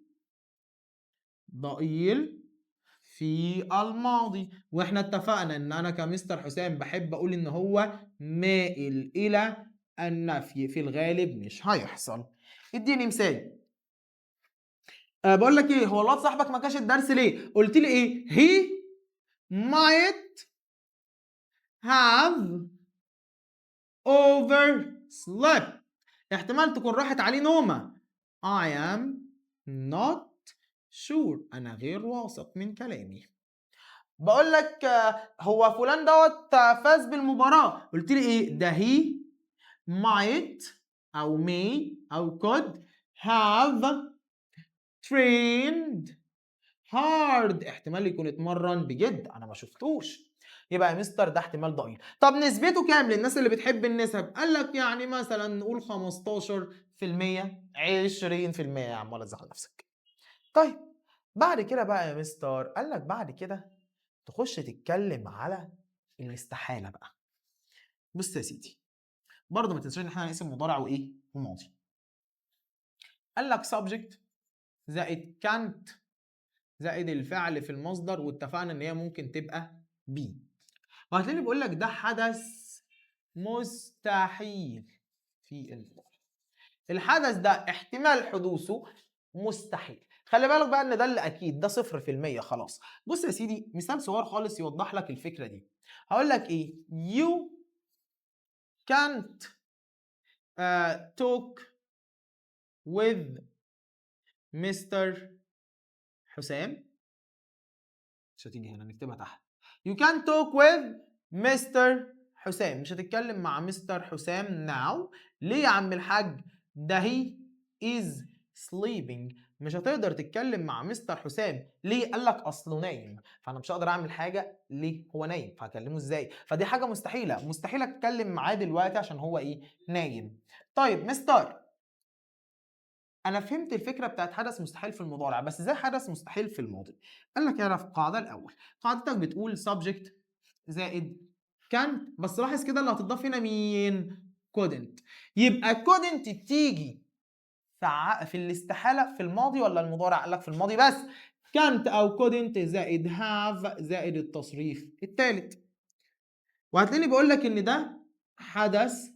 في الماضي، واحنا اتفقنا ان انا كمستر حسام بحب اقول ان هو مائل الى النفي، في الغالب مش هيحصل. اديني مثال. بقول لك ايه، هو الواد صاحبك ما كانش الدرس ليه؟ قلت لي ايه؟ he might have overslept، احتمال تكون راحت عليه نومه. I am not sure، انا غير واثق من كلامي. بقول لك هو فلان دوت فاز بالمباراة، قلت لي ايه؟ ده he might او may او could have trained hard، احتمال يكون اتمرن بجد، انا ما شفتوش. يبقى يا مستر ده احتمال ضئيل. طب نسبته كام للناس اللي بتحب النسب؟ قال لك يعني مثلا نقول 15%، 20%، يا عم ولا تزعل نفسك. طيب بعد كده بقى يا مستر، قال لك بعد كده تخش تتكلم على الاستحالة بقى. بص يا سيدي، برضه ما تنساش ان احنا هنقسم مضارع وايه وماضي. قال لك subject زائد can't زائد الفعل في المصدر، واتفقنا ان هي ممكن تبقى be. وهتلاقيني بقول لك ده حدث مستحيل في المضارع. الحدث ده احتمال حدوثه مستحيل. خلي بالك بقى ان ده اللي اكيد، ده 0% خلاص. بص يا سيدي مثال صغير خالص يوضح لك الفكرة دي. هقول لك ايه؟ you can't talk with Mr. حسام. مش هتيجي هنا، نكتبها تحت. You can't talk with Mr. حسام، مش هتتكلم مع مستر حسام now. ليه يا عم الحاج؟ ده he is sleeping. مش هتقدر تتكلم مع مستر حسام ليه؟ قال لك اصله نايم، فانا مش هقدر اعمل حاجه ليه؟ هو نايم، فهكلمه ازاي؟ فدي حاجه مستحيله، مستحيل اتكلم معاه دلوقتي عشان هو ايه؟ نايم. طيب مستر، انا فهمت الفكره بتاعت حدث مستحيل في المضارع، بس ازاي حدث مستحيل في الماضي؟ قال لك اعرف القاعده الاول. قاعدتك بتقول subject زائد كانت، بس لاحظ كده اللي هتضاف هنا مين؟ couldn't. يبقى couldn't بتيجي في الاستحاله في الماضي ولا المضارع؟ قال لك في الماضي بس. كانت او couldn't زائد have زائد التصريف الثالث. وهتلاقيني بقول لك ان ده حدث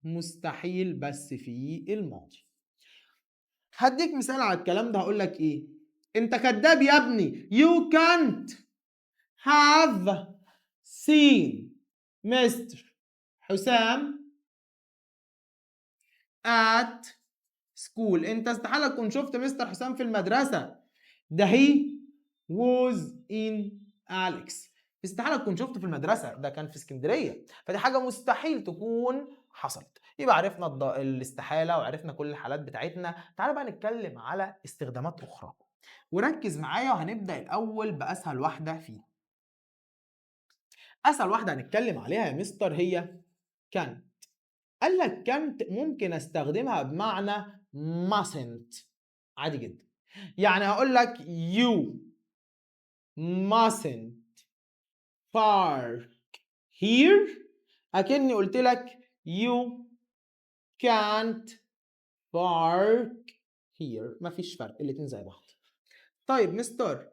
مستحيل بس في الماضي. هديك مثال على الكلام ده، هقول لك ايه؟ انت كذاب يا ابني. You can't have seen Mr. حسام at school. انت استحالة تكون شفت مستر حسام في المدرسة. ده he was in Alex. استحالة تكون شفته في المدرسة، ده كان في اسكندرية. فدي حاجة مستحيل تكون حصلت. يبقى عرفنا الاستحالة وعرفنا كل الحالات بتاعتنا. تعال بقى نتكلم على استخدامات أخرى، وركز معايا. وهنبدأ الأول بأسهل واحدة فيه. أسهل واحدة هنتكلم عليها يا مستر هي كانت. قال لك كانت ممكن استخدمها بمعنى mustn't عادي جدا. يعني هقول لك you mustn't park here، أكني قلت لك you can't park here. مفيش فرق، الاتنين زي بعض. طيب مستر،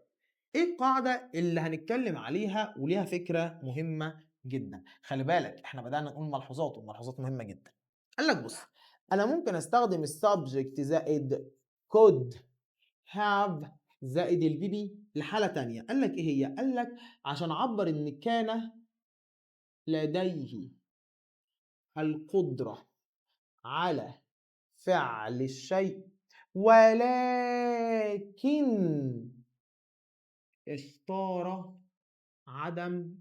ايه القاعدة اللي هنتكلم عليها وليها فكرة مهمة جدا؟ خلي بالك احنا بدأنا نقول ملحوظات، والملحوظات مهمة جدا. قال لك بص، انا ممكن استخدم السبجكت زائد could have زائد البي بي لحالة تانية. قال لك ايه هي؟ قال لك عشان اعبر ان كان لديه القدرة على فعل الشيء ولكن اختار عدم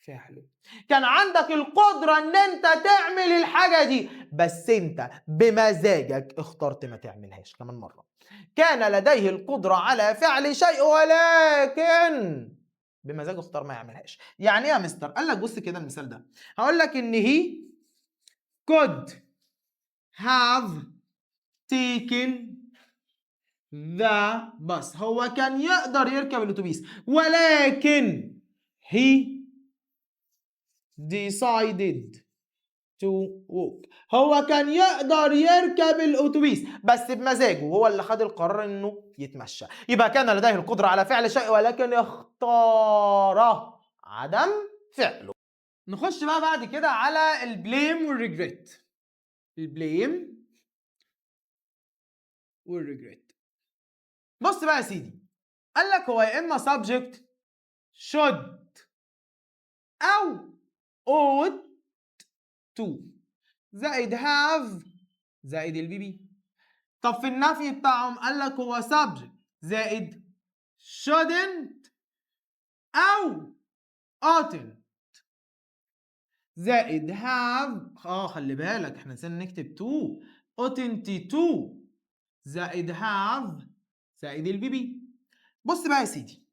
فعله. كان عندك القدرة ان انت تعمل الحاجة دي، بس انت بمزاجك اخترت ما تعملهاش. كمان مرة، كان لديه القدرة على فعل شيء ولكن بمزاجه اختار ما يعملهاش. يعني ايه يا مستر؟ قال لك بص كده المثال ده، هقول لك ان he could have taken the bus. هو كان يقدر يركب الاتوبيس، ولكن he decided to walk. هو كان يقدر يركب الاتوبيس بس بمزاجه، هو اللي خد القرار انه يتمشى. يبقى كان لديه القدرة على فعل شيء ولكن اختار عدم فعله. نخش بقى بعد كده على البليم والريجريت. البليم والريجريت. بص بقى يا سيدي، قال لك هو يا اما subject should او ought to زائد have زائد البي بي. طب في النفي بتاعهم قال لك هو subject زائد shouldn't او oughtn't زائد have. خلي بالك احنا نسينا نكتب to. oughtn't to زائد have زائد البي بي. بص بقى يا سيدي،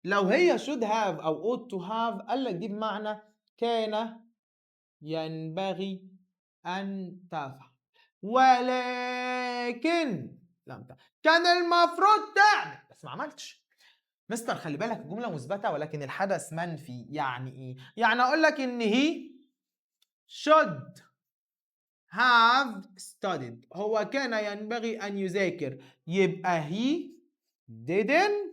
لو هي should have او ought to have قال لك دي بمعنى كان ينبغي أن تفعل ولكن لم تفعل. كان المفروض تعمل بس ما عملتش. مستر خلي بالك الجملة مثبتة ولكن الحدث منفي. يعني إيه؟ يعني أقول لك إن he should have studied. هو كان ينبغي أن يذاكر، يبقى he didn't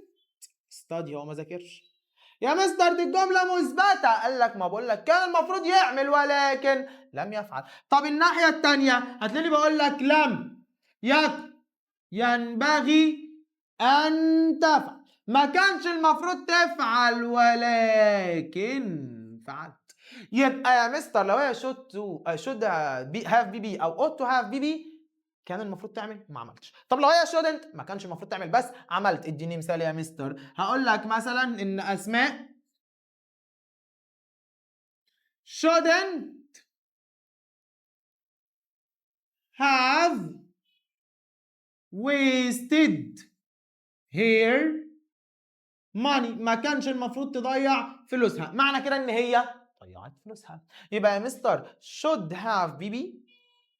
study. هو ما ذاكرش. يا مستر دي الجملة مثبتة. قال لك ما بقول لك كان المفروض يعمل ولكن لم يفعل. طب الناحية التانية هتلاقيني بقول لك لم يكن ينبغي أن تفعل. ما كانش المفروض تفعل ولكن فعلت. يبقى يا مستر لو هي should have بي بي أو ought to have بي بي كان المفروض تعمل ما عملتش. طب لو هي shouldn't ما كانش المفروض تعمل بس عملت. اديني مثال يا مستر. هقول لك مثلا ان اسماء shouldn't have wasted her money. ما كانش المفروض تضيع فلوسها. معنى كده ان هي ضيعت فلوسها. يبقى يا مستر should have BB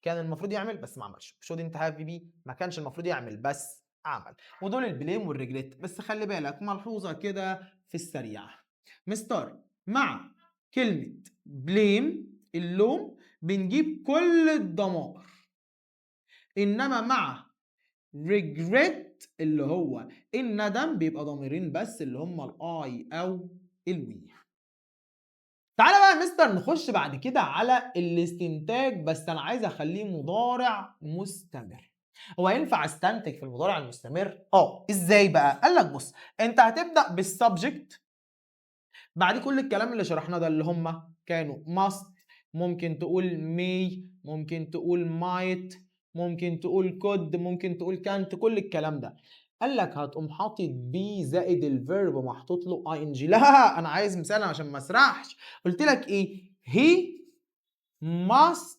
كان المفروض يعمل بس ما عملش. shouldn't have BB ما كانش المفروض يعمل بس عمل. ودول البليم والريجريت. بس خلي بالك ملحوظة كده في السريع. مستر مع كلمة بليم اللوم بنجيب كل الضمائر، انما مع regret اللي هو الندم بيبقى ضميرين بس اللي هم الاي او الوي. تعالى بقى يا مستر نخش بعد كده على الاستنتاج، بس انا عايز اخليه مضارع مستمر. هو ينفع استنتج في المضارع المستمر؟ ازاي بقى؟ قال لك بص، انت هتبدا بالسبجكت بعد كل الكلام اللي شرحناه ده اللي هم كانوا must، ممكن تقول may، ممكن تقول might، ممكن تقول could، ممكن تقول can't، كل الكلام ده. قال لك هتقوم حاطط بي زائد الفيرب محطوط له اي ان جي. لا انا عايز مثال عشان ما اسرحش. قلت لك ايه؟ he must،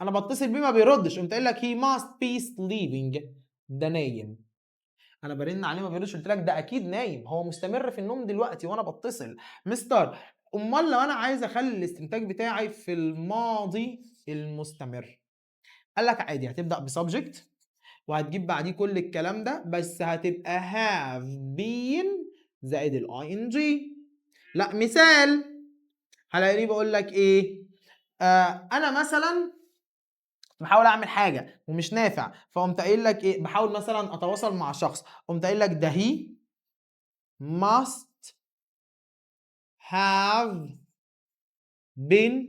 انا بتصل بيه ما بيردش، قمت قايل لك he must be sleeping، ده نايم. انا برن عليه ما بيردش، قلت لك ده اكيد نايم، هو مستمر في النوم دلوقتي وانا بتصل. مستر امال لو انا عايز اخلي الاستنتاج بتاعي في الماضي المستمر، قال لك عادي هتبدا بسبجكت وهتجيب بعديه كل الكلام ده، بس هتبقى have been زائد الاي ان جي. لا مثال هلاقيني بقول لك ايه؟ انا مثلا بحاول اعمل حاجه ومش نافع، فقمت قايل لك ايه؟ بحاول مثلا اتواصل مع شخص، قمت قايل لك ده هي must have been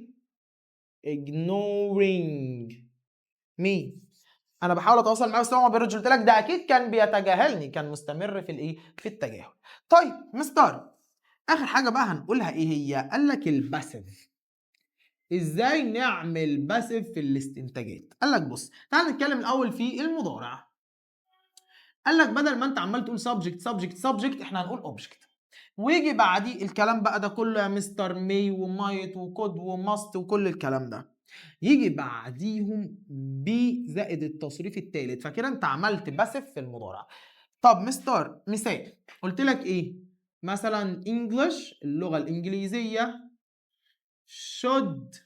ignoring me. انا بحاول اتواصل معاه بس هو ما بيردش، قلت لك ده اكيد كان بيتجاهلني، كان مستمر في الايه؟ في التجاهل. طيب مستر اخر حاجه بقى هنقولها ايه هي؟ قال لك الباسيف. ازاي نعمل باسيف في الاستنتاجات؟ قال لك بص، تعال نتكلم الاول في المضارع. قال لك بدل ما انت عمال تقول سبجكت سبجكت سبجكت، احنا هنقول اوبجكت، ويجي بعديه الكلام بقى ده كله يا مستر مي ومايت وكود وماست وكل الكلام ده، يجي بعديهم بي زائد التصريف الثالث. فكده انت عملت باسف في المضارع. طب مستر مثال، قلت لك ايه؟ مثلا انجلش اللغه الانجليزيه should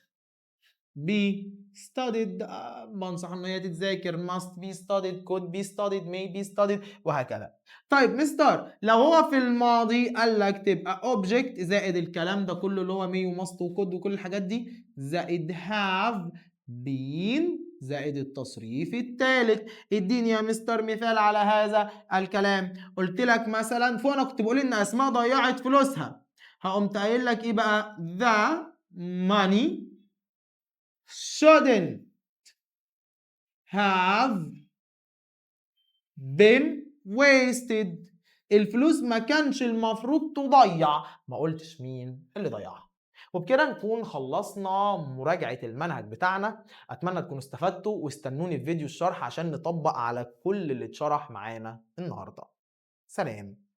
be studied، بنصح ان هي تتذاكر، must be studied، could be studied، may be studied وهكذا. طيب مستر لو هو في الماضي قال لك تبقى object زائد الكلام ده كله اللي هو may و must و could وكل الحاجات دي زائد have been زائد التصريف الثالث. اديني يا مستر مثال على هذا الكلام. قلت لك مثلا فوق انا كنت بقول ان اسماء ضيعت فلوسها، هقوم قايل لك ايه بقى؟ the money shouldn't have been wasted. الفلوس ما كانش المفروض تضيع. ما قلتش مين اللي ضيعها. وبكده نكون خلصنا مراجعة المنهج بتاعنا. أتمنى تكونوا استفدتوا، واستنوني في فيديو الشرح عشان نطبق على كل اللي اتشرح معانا النهاردة. سلام.